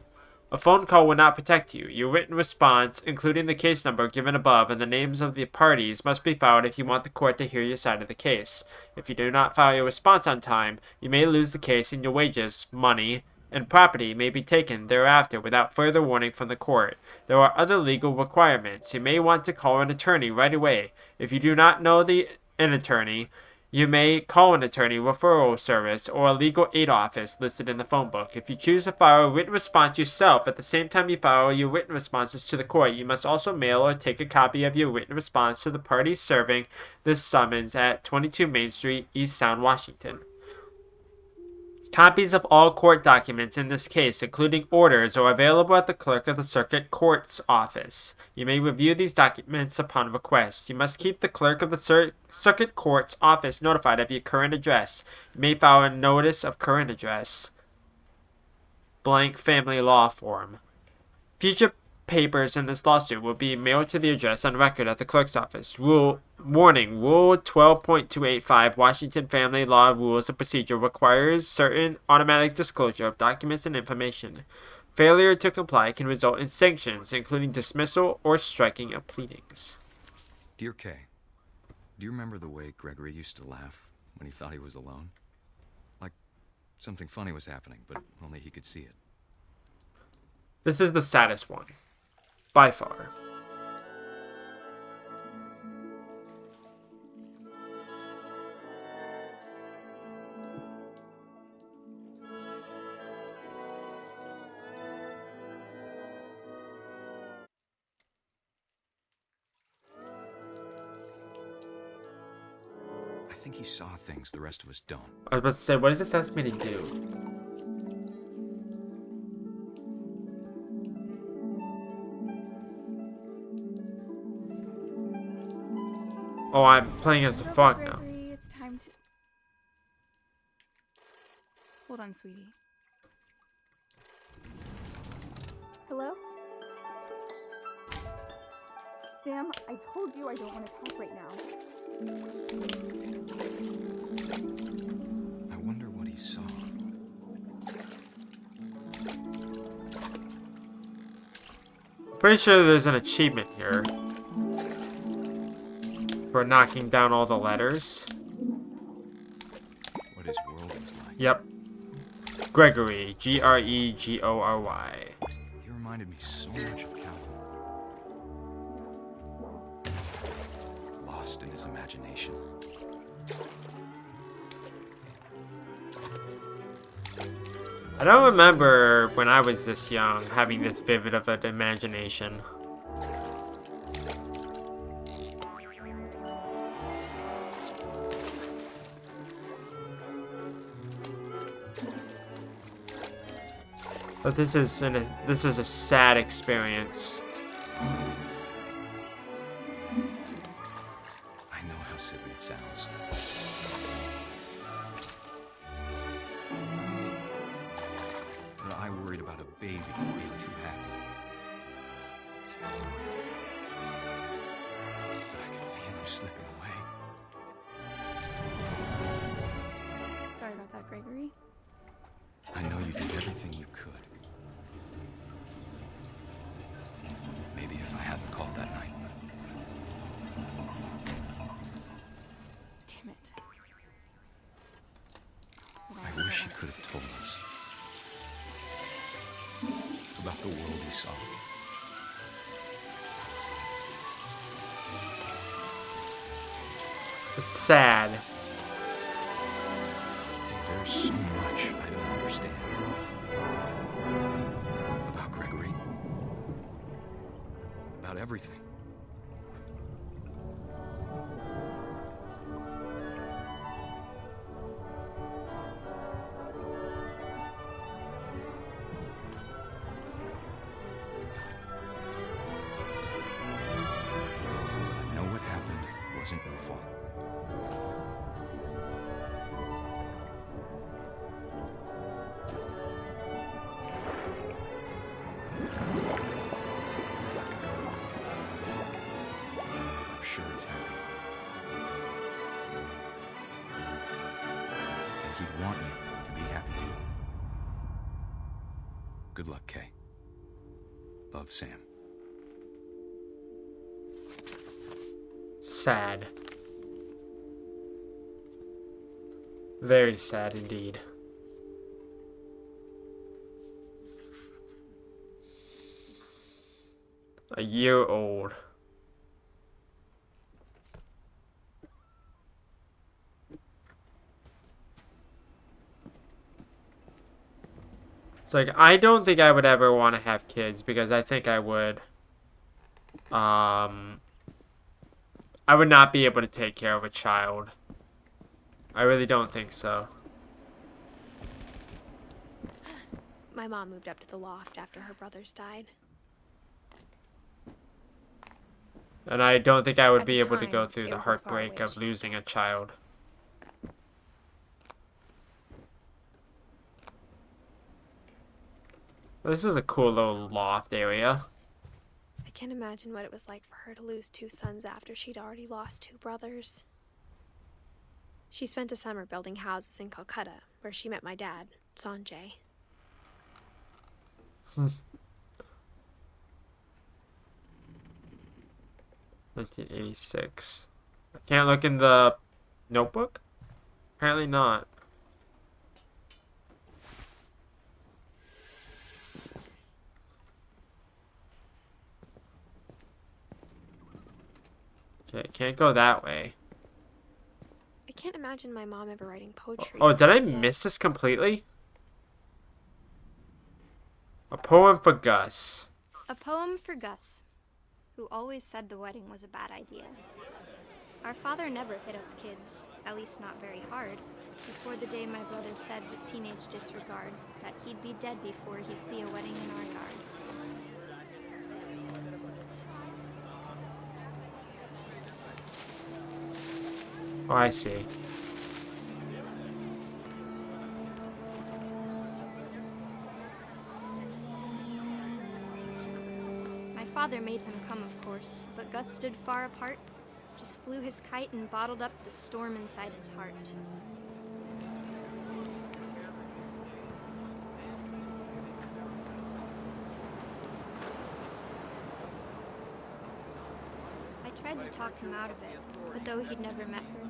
A phone call will not protect you. Your written response, including the case number given above and the names of the parties, must be filed if you want the court to hear your side of the case. If you do not file your response on time, you may lose the case and your wages, money, and property may be taken thereafter without further warning from the court. There are other legal requirements. You may want to call an attorney right away. If you do not know an attorney, you may call an attorney referral service or a legal aid office listed in the phone book. If you choose to file a written response yourself at the same time you file your written responses to the court, you must also mail or take a copy of your written response to the parties serving this summons at 22 Main Street, East Sound, Washington. Copies of all court documents in this case, including orders, are available at the clerk of the circuit court's office. You may review these documents upon request. You must keep the clerk of the circuit court's office notified of your current address. You may file a notice of current address. Blank family law form. Future papers in this lawsuit will be mailed to the address on record at the clerk's office. Warning, Rule 12.285 Washington Family Law Rules of Procedure requires certain automatic disclosure of documents and information. Failure to comply can result in sanctions, including dismissal or striking of pleadings. Dear Kay, do you remember the way Gregory used to laugh when he thought he was alone? Like something funny was happening, but only he could see it. This is the saddest one. By far. I think he saw things the rest of us don't. I was about to say, what does this ask me to do? Oh, I'm playing as the frog now. It's time to... Hold on, sweetie. Hello? Sam, I told you I don't want to talk right now. I wonder what he saw. Pretty sure there's an achievement here for knocking down all the letters. Yep. Gregory. Gregory. He reminded me so much of Calvin. Lost in his imagination. I don't remember when I was this young having this vivid of an imagination. But this is a sad experience. I know how silly it sounds. But I worried about a baby being too happy. But I could feel him slipping away. Sorry about that, Gregory. I know you did everything you could. Maybe if I hadn't called that night. Damn it. I wish he could have told us about the world he saw. It's sad. There's so much I don't understand about Gregory. About everything. But I know what happened wasn't your fault. I'm sure he's happy. And he'd want you to be happy too. Good luck, Kay. Love, Sam. Sad. Very sad indeed. A year old. It's like, I don't think I would ever want to have kids because I think I would not be able to take care of a child. I really don't think so. My mom moved up to the loft after her brothers died. And I don't think I would At be the able to go time, through it the was as far heartbreak away of as she losing a child. This is a cool little loft area. I can't imagine what it was like for her to lose 2 sons after she'd already lost 2 brothers. She spent a summer building houses in Calcutta, where she met my dad, Sanjay. 1986. I can't look in the notebook? Apparently not. Okay, can't go that way. I can't imagine my mom ever writing poetry. Oh, did I miss this completely? A poem for Gus. A poem for Gus, who always said the wedding was a bad idea. Our father never hit us kids, at least not very hard, before the day my brother said with teenage disregard that he'd be dead before he'd see a wedding in our yard. Oh, I see. My father made him come, of course, but Gus stood far apart, just flew his kite and bottled up the storm inside his heart. I tried to talk him out of it, but though he'd never met her,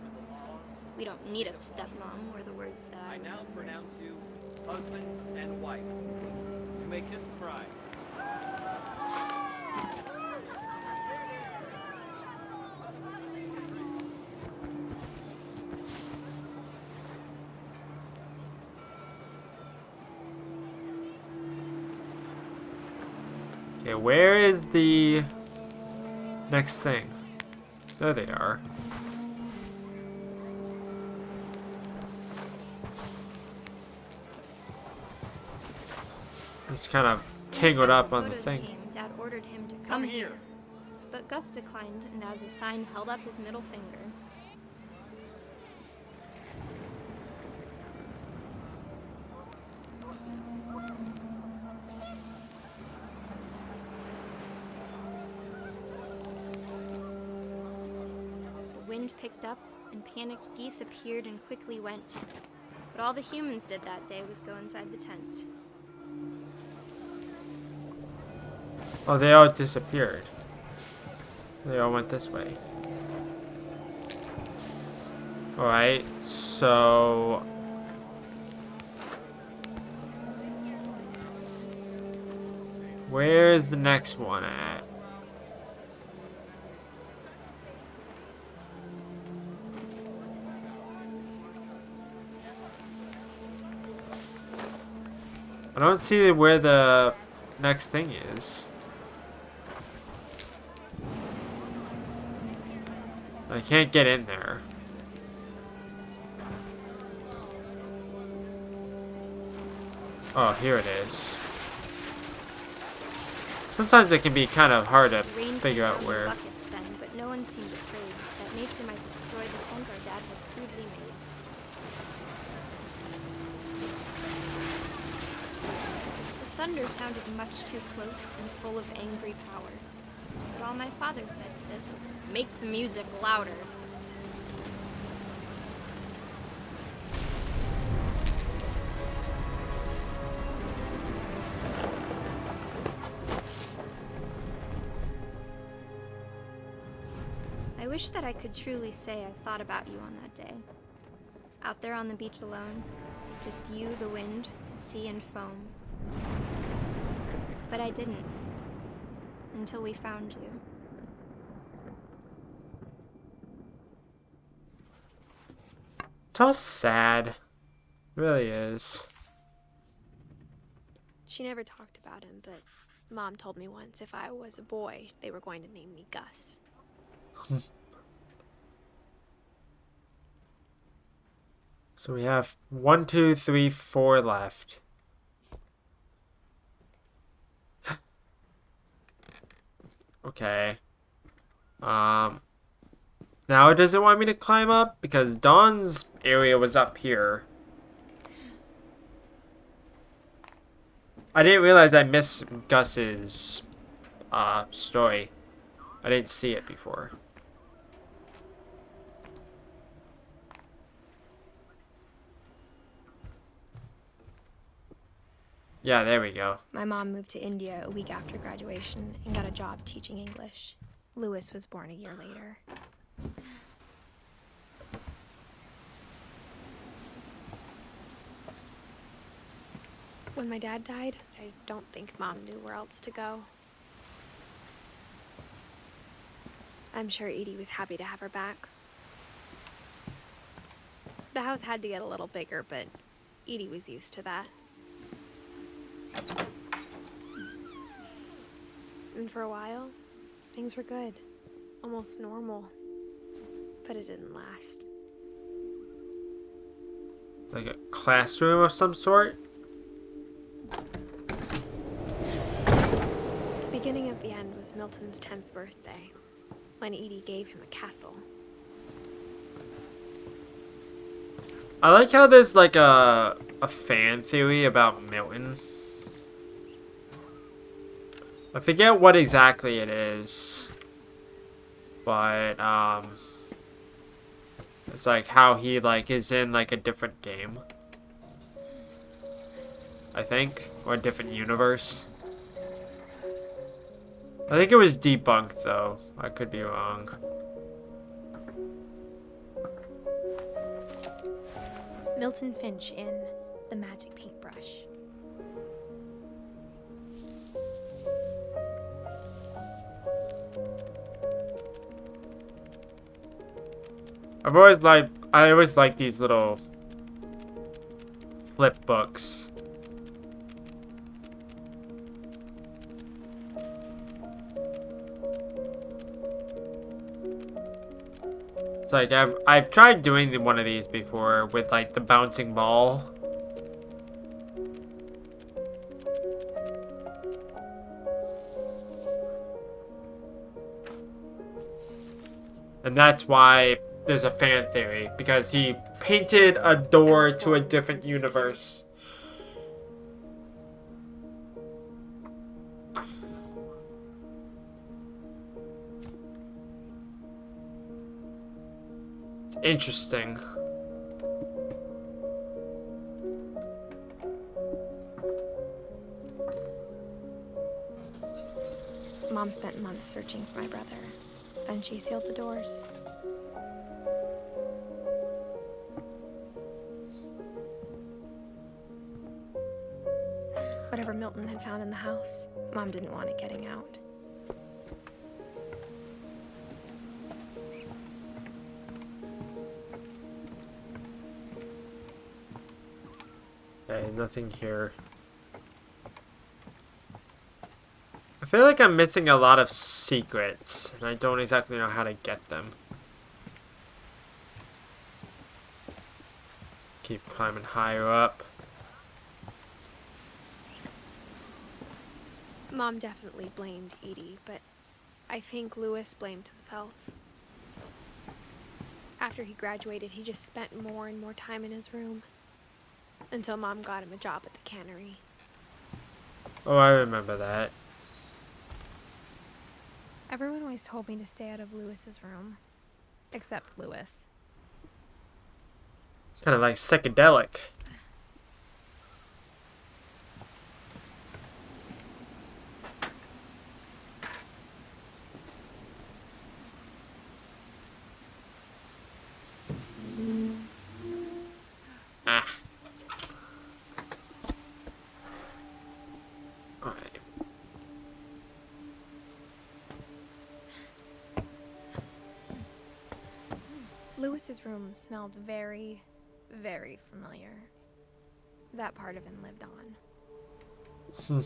We don't need a stepmom, were the words that I now pronounce you husband and wife. You may kiss the bride. Okay, where is the next thing? There they are. He's kind of tangled up on the thing. Came, Dad ordered him to come here. But Gus declined, and as a sign held up his middle finger. The wind picked up, and panicked geese appeared and quickly went. But all the humans did that day was go inside the tent. Oh, they all disappeared. They all went this way. Alright, so... where is the next one at? I don't see where the next thing is. I can't get in there. Oh, here it is. Sometimes it can be kind of hard to figure out where. Buckets then, but no one seemed afraid that nature might destroy the tent our dad had crudely made. The thunder sounded much too close and full of angry power. But all my father said to this was, "Make the music louder." I wish that I could truly say I thought about you on that day. Out there on the beach alone, just you, the wind, the sea, and foam. But I didn't. Until we found you. It's all sad. It really is. She never talked about him, but Mom told me once if I was a boy, they were going to name me Gus. So we have 1, 2, 3, 4 left. Okay. Now does it want me to climb up? Because Dawn's area was up here. I didn't realize I missed Gus's story. I didn't see it before. Yeah, there we go. My mom moved to India a week after graduation and got a job teaching English. Lewis was born a year later. When my dad died, I don't think Mom knew where else to go. I'm sure Edie was happy to have her back. The house had to get a little bigger, but Edie was used to that. And for a while, things were good. Almost normal. But it didn't last. Like a classroom of some sort? The beginning of the end was Milton's 10th birthday, when Edie gave him a castle. I like how there's like a fan theory about Milton. I forget what exactly it is, but it's like how he like is in like a different game, I think, or a different universe. I think it was debunked though. I could be wrong. Milton Finch in The Magic Paintbrush. I always like these little flip books. It's like I've tried doing one of these before with like the bouncing ball. And that's why there's a fan theory, because he painted a door to a different universe. It's interesting. Mom spent months searching for my brother. Then she sealed the doors. Whatever Milton had found in the house, Mom didn't want it getting out. Okay, nothing here. I feel like I'm missing a lot of secrets, and I don't exactly know how to get them. Keep climbing higher up. Mom definitely blamed Edie, but I think Lewis blamed himself. After he graduated, he just spent more and more time in his room. Until Mom got him a job at the cannery. Oh, I remember that. Everyone always told me to stay out of Lewis's room. Except Lewis. It's kind of like psychedelic. Ah. Alright. Lewis's room smelled very, very familiar. That part of him lived on.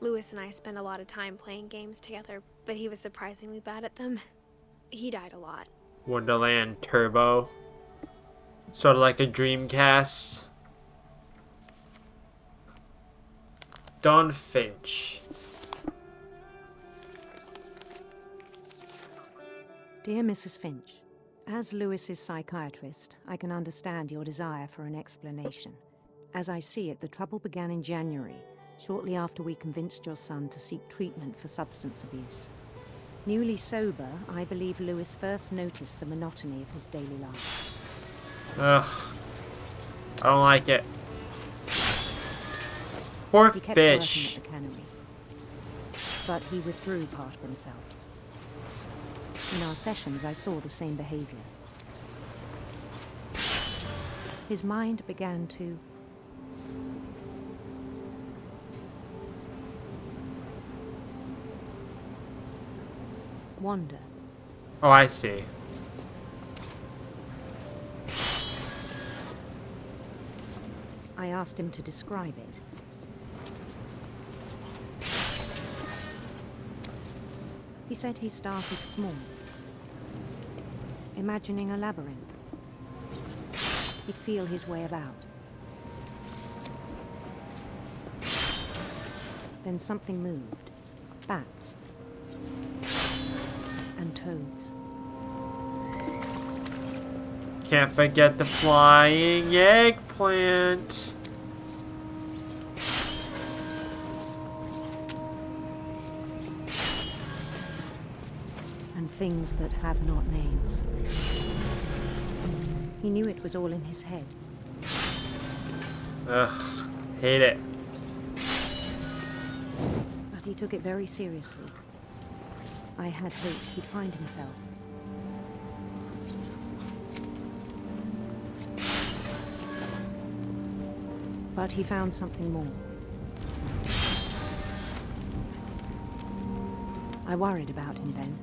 Lewis and I spent a lot of time playing games together, but he was surprisingly bad at them. He died a lot. Wonderland Turbo. Sort of like a Dreamcast. Don Finch. Dear Mrs. Finch, as Lewis's psychiatrist, I can understand your desire for an explanation. As I see it, the trouble began in January, shortly after we convinced your son to seek treatment for substance abuse. Newly sober, I believe Lewis first noticed the monotony of his daily life. Ugh. I don't like it. Poor He kept fish. working at the cannery, but he withdrew part of himself. In our sessions, I saw the same behavior. His mind began to wander. Oh, I see. I asked him to describe it. He said he started small, imagining a labyrinth. He'd feel his way about. Then something moved. Bats. And toads. Can't forget the flying eggplant. And things that have not names. He knew it was all in his head. Ugh, hate it. But he took it very seriously. I had hoped he'd find himself. But he found something more. I worried about him then.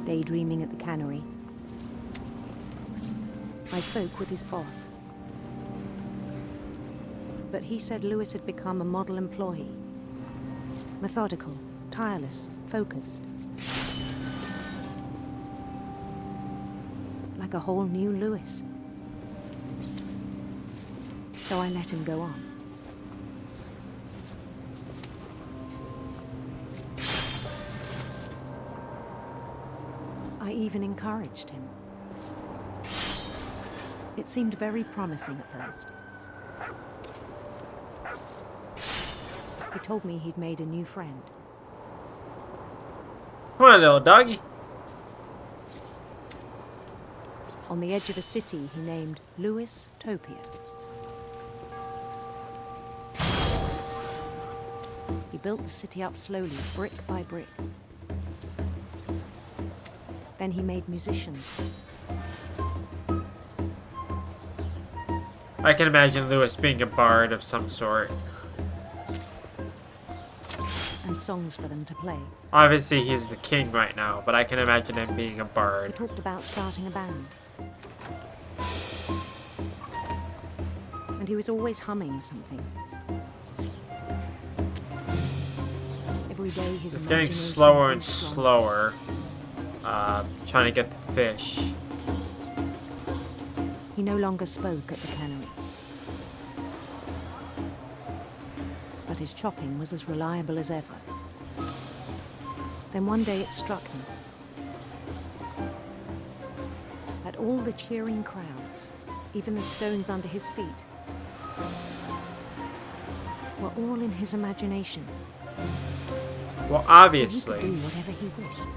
Daydreaming at the cannery, I spoke with his boss. But he said Lewis had become a model employee. Methodical, tireless, focused. Like a whole new Lewis. So I let him go on. I even encouraged him. It seemed very promising at first. He told me he'd made a new friend. Come on, little doggy. On the edge of a city he named Lewis Topia. He built the city up slowly, brick by brick. Then he made musicians. I can imagine Lewis being a bard of some sort. And songs for them to play. Obviously he's the king right now, but I can imagine him being a bard. He talked about starting a band. And he was always humming something. Every day his It's getting imagination slower and grew strong. slower. Trying to get the fish. He no longer spoke at the cannery. But his chopping was as reliable as ever. Then one day it struck him that all the cheering crowds, even the stones under his feet, were all in his imagination. Well, So obviously. he could do whatever he wished.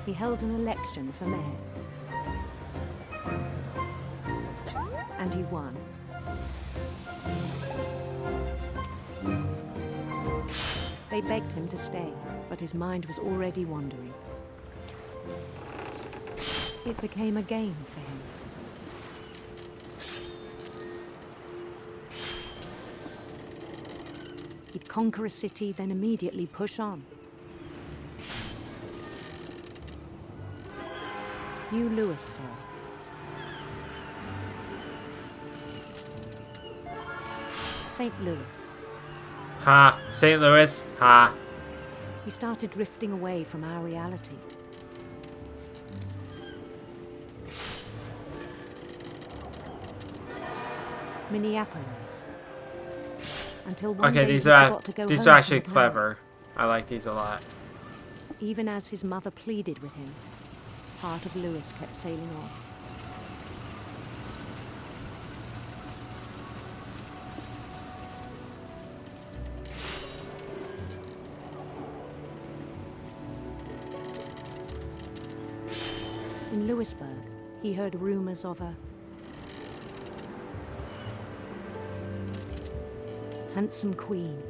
He held an election for mayor. And he won. They begged him to stay, but his mind was already wandering. It became a game for him. He'd conquer a city, then immediately push on. New Louisville. St. Louis. Ha. St. Louis. Ha. He started drifting away from our reality. Minneapolis. Until one Okay, day these he are forgot to go these home are to actually the town. clever. I like these a lot. Even as his mother pleaded with him, part of Lewis kept sailing on. In Lewisburg, he heard rumors of a handsome queen.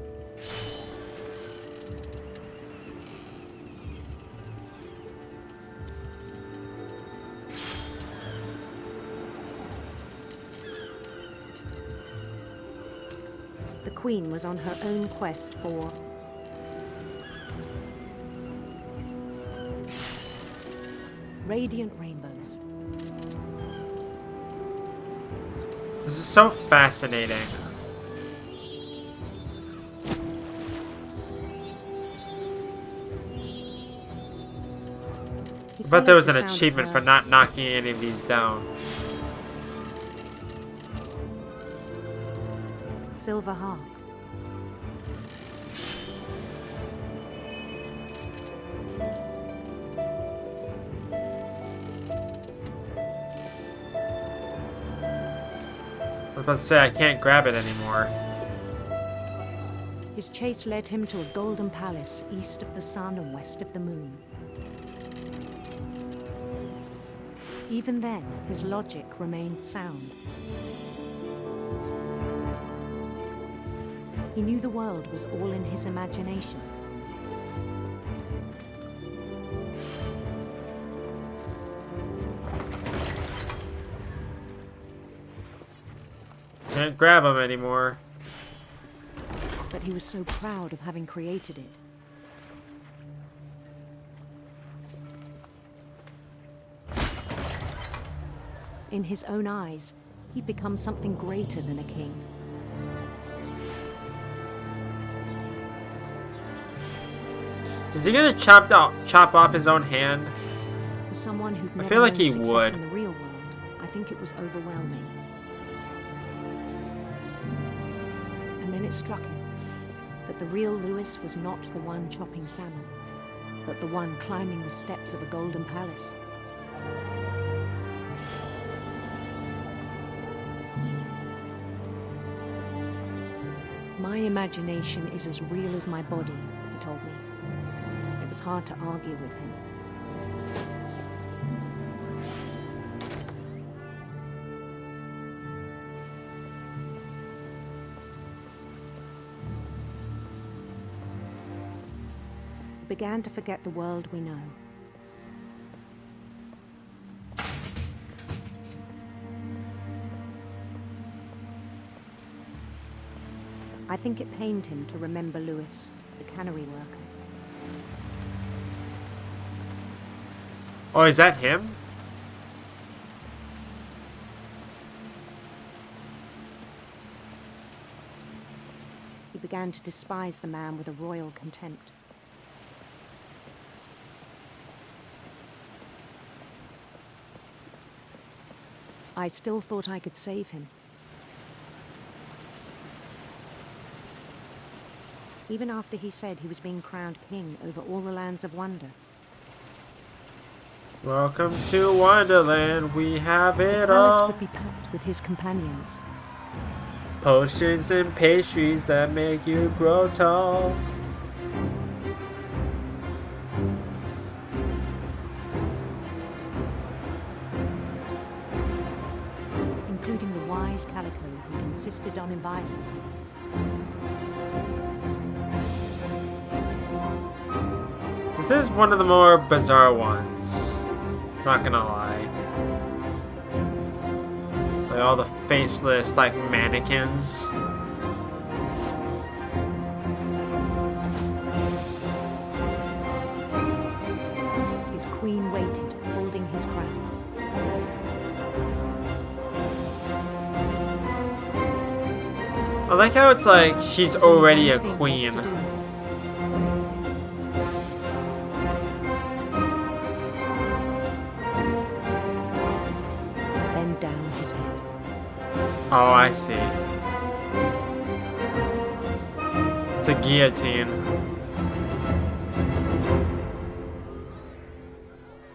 The queen was on her own quest for radiant rainbows. This is so fascinating. He I bet there followed was the an sound of achievement her for not knocking any of these down. silver harp. I was about to say, I can't grab it anymore. His chase led him to a golden palace east of the sun and west of the moon. Even then, his logic remained sound. He knew the world was all in his imagination. Can't grab him anymore. But he was so proud of having created it. In his own eyes, he'd become something greater than a king. Is he gonna chop off his own hand? For someone who'd never feel like known he success would. in the real world, I think it was overwhelming. And then it struck him that the real Lewis was not the one chopping salmon, but the one climbing the steps of a golden palace. My imagination is as real as my body, he told me. It was hard to argue with him. I began to forget the world we know. I think it pained him to remember Lewis, the cannery worker. Oh, is that him? He began to despise the man with a royal contempt. I still thought I could save him. Even after he said he was being crowned king over all the lands of wonder. Welcome to Wonderland, we have The it palace all. would be packed with his companions. Potions and pastries that make you grow tall. Including the wise Calico who'd insisted on inviting me. This is one of the more bizarre ones. Not gonna lie. Like all the faceless, like, mannequins. His queen waited, holding his crown. I like how it's like she's There's only already one a thing left queen. to do. Bend down his head. Oh, I see. It's a guillotine.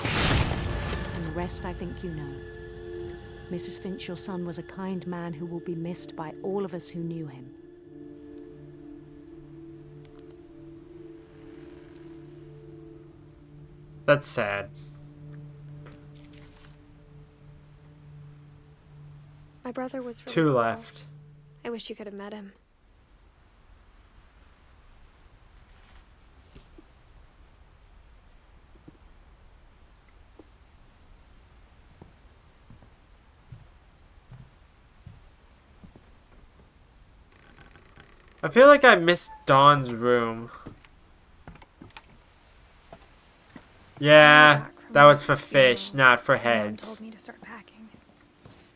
And the rest I think you know. Mrs. Finch, your son was a kind man who will be missed by all of us who knew him. That's sad. My brother was really Two cool. left. I wish you could have met him. I feel like I missed Dawn's room. Yeah, that was for fish, not for My mom heads. told me to start packing.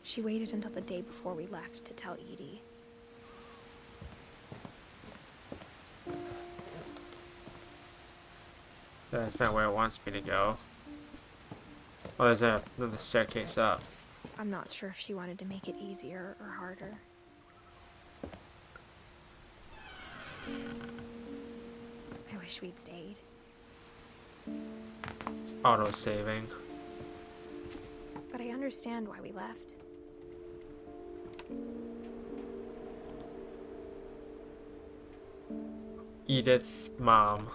She waited until the day before we left to tell Edie. That's not where it wants me to go. Oh, there's another staircase up. I'm not sure if she wanted to make it easier or harder. I wish we'd stayed. It's auto-saving. But I understand why we left. Edith, mom.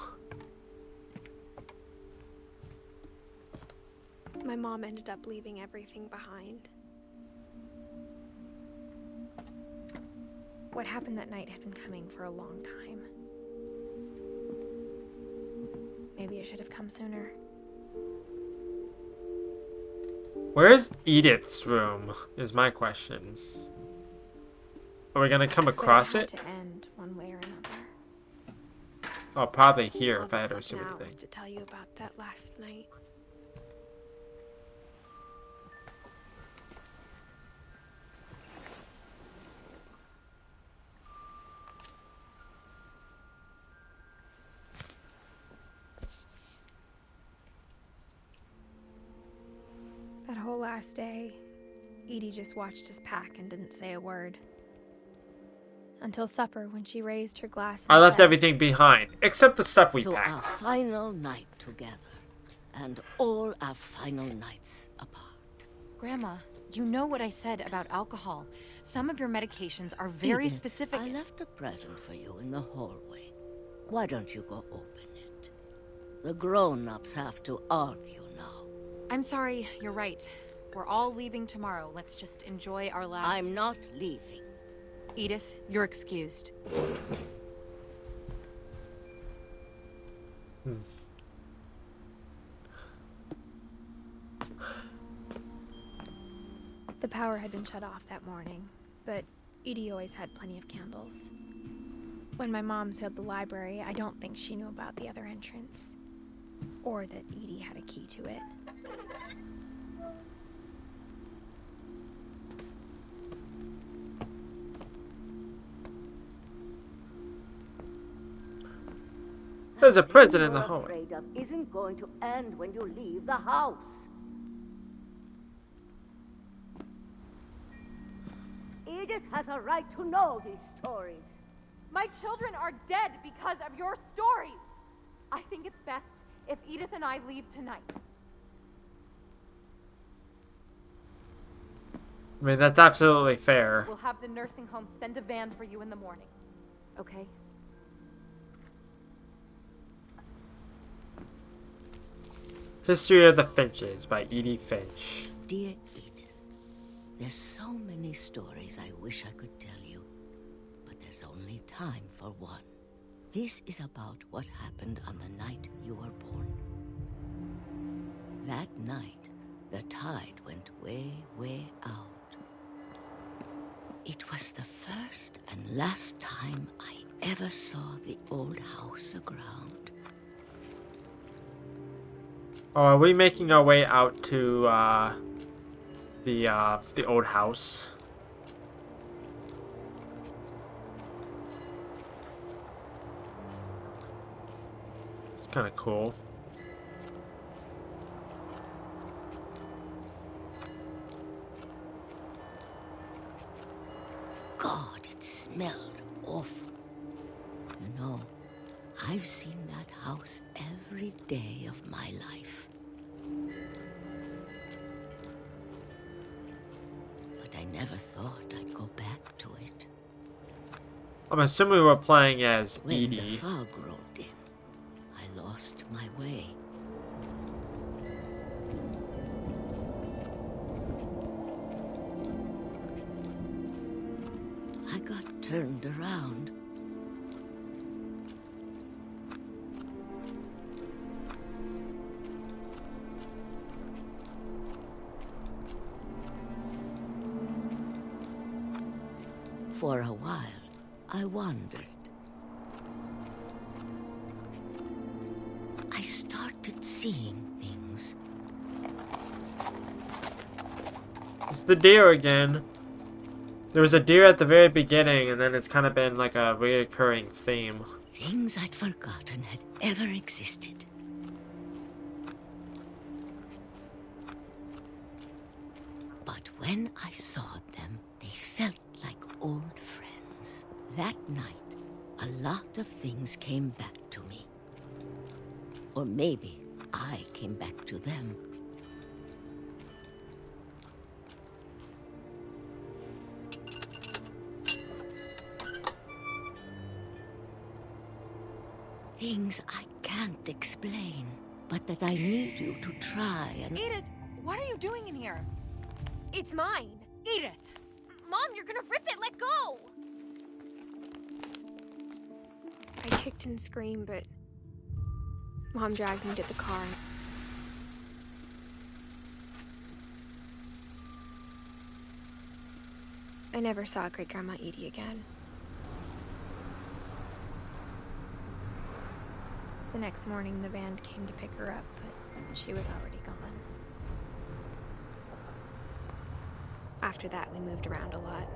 My mom ended up leaving everything behind. What happened that night had been coming for a long time. Maybe it should have come sooner. Where's Edith's room, is my question. Are we gonna come But across had it? to end one way or another. Oh, probably here All if I had to that's assume left now anything. is to tell you about that last night. That whole last day, Edie just watched us pack and didn't say a word. Until supper, when she raised her glass and I left said, everything behind, except the stuff we To our packed. final night together, and all our final nights apart. Grandma, you know what I said about alcohol. Some of your medications are very Edith, specific. I left a present for you in the hallway. Why don't you go open it? The grown-ups have to argue now. I'm sorry, you're right. We're all leaving tomorrow. Let's just enjoy our last... I'm not leaving. Edith, you're excused. The power had been shut off that morning, but Edie always had plenty of candles. When my mom sealed the library, I don't think she knew about the other entrance, or that Edie had a key to it. There's a prison in the What you're hallway. afraid of isn't going to end when you leave the house. Edith has a right to know these stories. My children are dead because of your stories. I think it's best if Edith and I leave tonight. I mean, that's absolutely fair. We'll have the nursing home send a van for you in the morning. Okay? History of the Finches by Edie Finch. Dear Edith, there's so many stories I wish I could tell you, but there's only time for one. This is about what happened on the night you were born. That night, the tide went way, way out. It was the first and last time I ever saw the old house aground. Oh, are we making our way out to the old house? It's kind of cool. God, it smelled awful. You know, I've seen that house every day of my life. But I never thought I'd go back to it. I'm assuming we're playing as When the Edie. fog rolled in, I lost my way. I got turned around. For a while, I wandered. I started seeing things. It's the deer again. There was a deer at the very beginning, and then it's kind of been like a reoccurring theme. Things I'd forgotten had ever existed. But when I saw them, they felt like old friends. That night, a lot of things came back to me. Or maybe I came back to them. Things I can't explain, but that I need you to try and... Edith, what are you doing in here? It's mine. Edith! Mom, you're gonna rip it. Let go. I kicked and screamed, but Mom dragged me to the car. I never saw Great Grandma Edie again. The next morning, the band came to pick her up, but she was already gone. After that, we moved around a lot.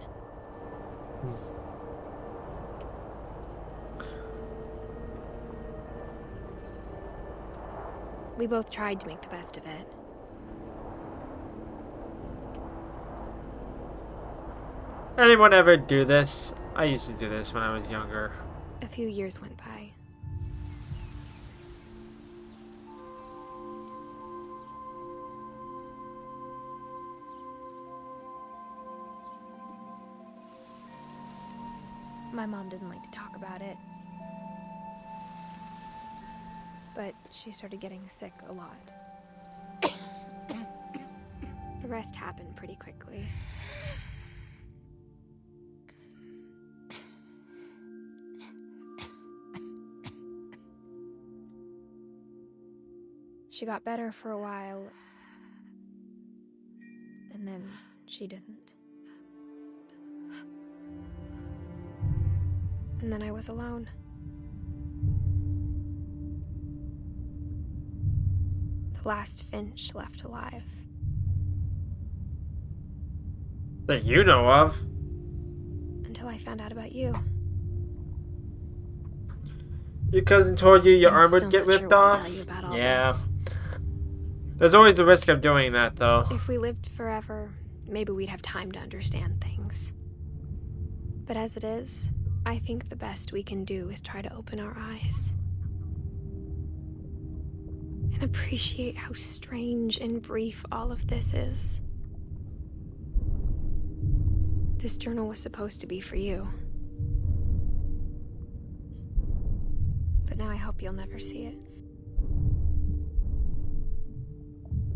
We both tried to make the best of it. Anyone ever do this? I used to do this when I was younger. A few years went by. My mom didn't like to talk about it. But she started getting sick a lot. The rest happened pretty quickly. She got better for a while, and then she didn't. And then I was alone. The last Finch left alive. That you know of? Until I found out about you. Your cousin told you your I'm arm still would get not sure ripped what to off? tell you about all Yeah. this. There's always the risk of doing that, though. If we lived forever, maybe we'd have time to understand things. But as it is, I think the best we can do is try to open our eyes. And appreciate how strange and brief all of this is. This journal was supposed to be for you. But now I hope you'll never see it.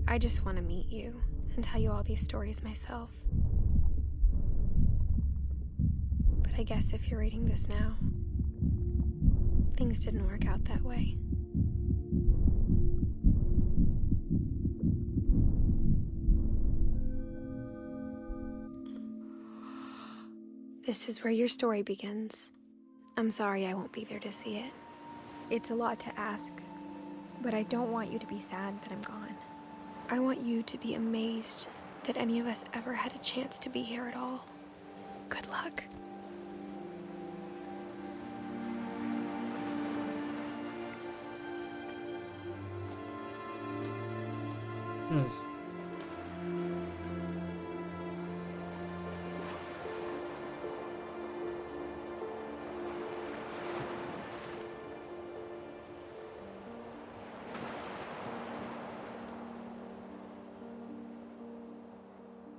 I just want to meet you and tell you all these stories myself. But I guess if you're reading this now, things didn't work out that way. This is where your story begins. I'm sorry I won't be there to see it. It's a lot to ask, but I don't want you to be sad that I'm gone. I want you to be amazed that any of us ever had a chance to be here at all. Good luck.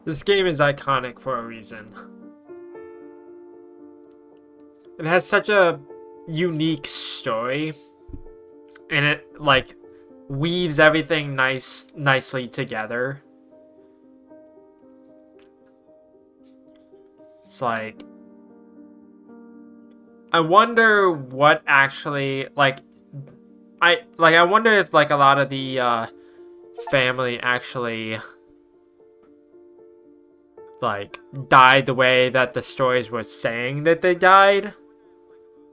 This game is iconic for a reason. It has such a unique story, and it like weaves everything nicely together. It's like, I wonder what actually I wonder if like a lot of the family actually like died the way that the stories were saying that they died.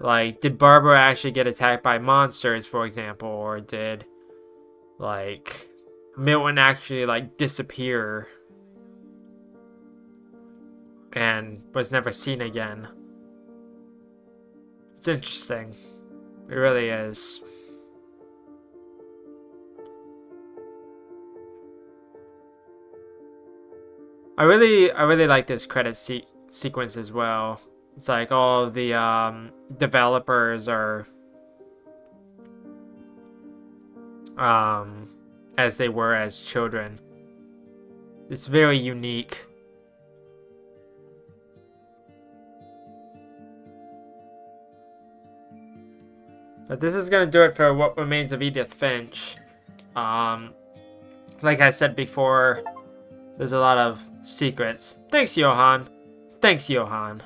Like, did Barbara actually get attacked by monsters, for example, or did like Milton actually like disappear and was never seen again? It's interesting. It really is. I really like this credit sequence as well. It's like all the developers are as they were as children. It's very unique. But this is gonna do it for What Remains of Edith Finch. Like I said before, there's a lot of secrets. Thanks, Johan. Thanks, Johan.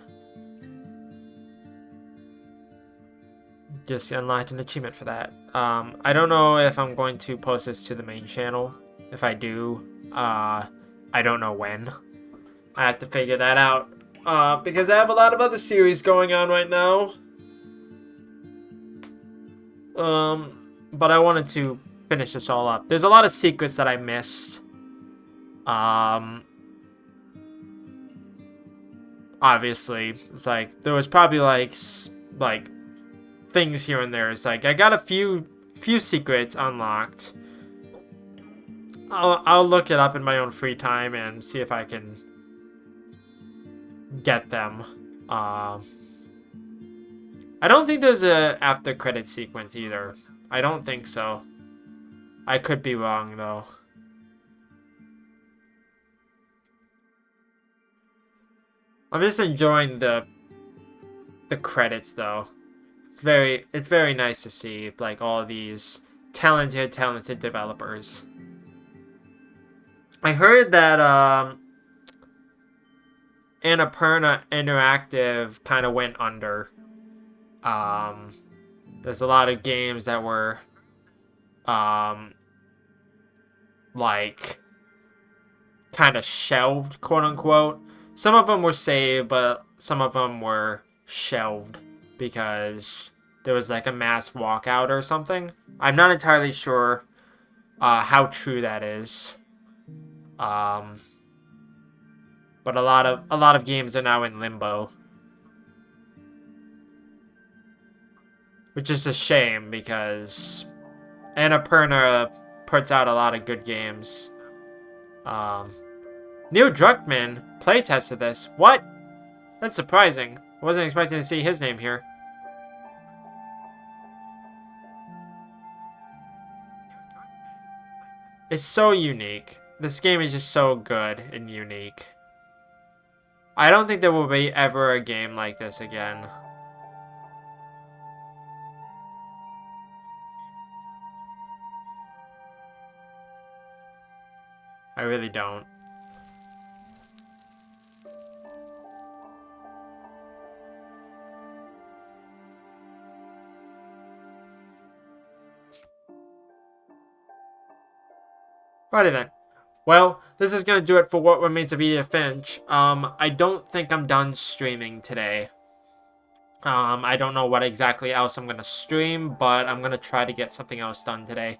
Just unlocked an achievement for that. I don't know if I'm going to post this to the main channel. If I do, I don't know when. I have to figure that out. because I have a lot of other series going on right now. But I wanted to finish this all up. There's a lot of secrets that I missed. Obviously, it's like there was probably like things here and there. It's like I got a few secrets unlocked. I'll look it up in my own free time and see if I can get them. I don't think there's a after credit sequence either. I don't think so. I could be wrong though. I'm just enjoying the credits though. It's very nice to see like all these talented developers. I heard that Annapurna Interactive kind of went under. There's a lot of games that were like kind of shelved, quote unquote. Some of them were saved, but some of them were shelved because there was like a mass walkout or something. I'm not entirely sure how true that is. But a lot of games are now in limbo, which is a shame because Annapurna puts out a lot of good games. Neil Druckmann playtested this. What? That's surprising. I wasn't expecting to see his name here. It's so unique. This game is just so good and unique. I don't think there will be ever a game like this again. I really don't. Righty then. Well, this is going to do it for What Remains of Edith Finch. I don't think I'm done streaming today. I don't know what exactly else I'm going to stream, but I'm going to try to get something else done today.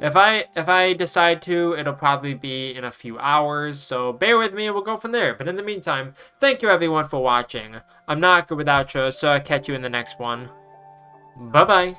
If I decide to, it'll probably be in a few hours, so bear with me and we'll go from there. But in the meantime, thank you everyone for watching. I'm not good with outros, so I'll catch you in the next one. Bye-bye.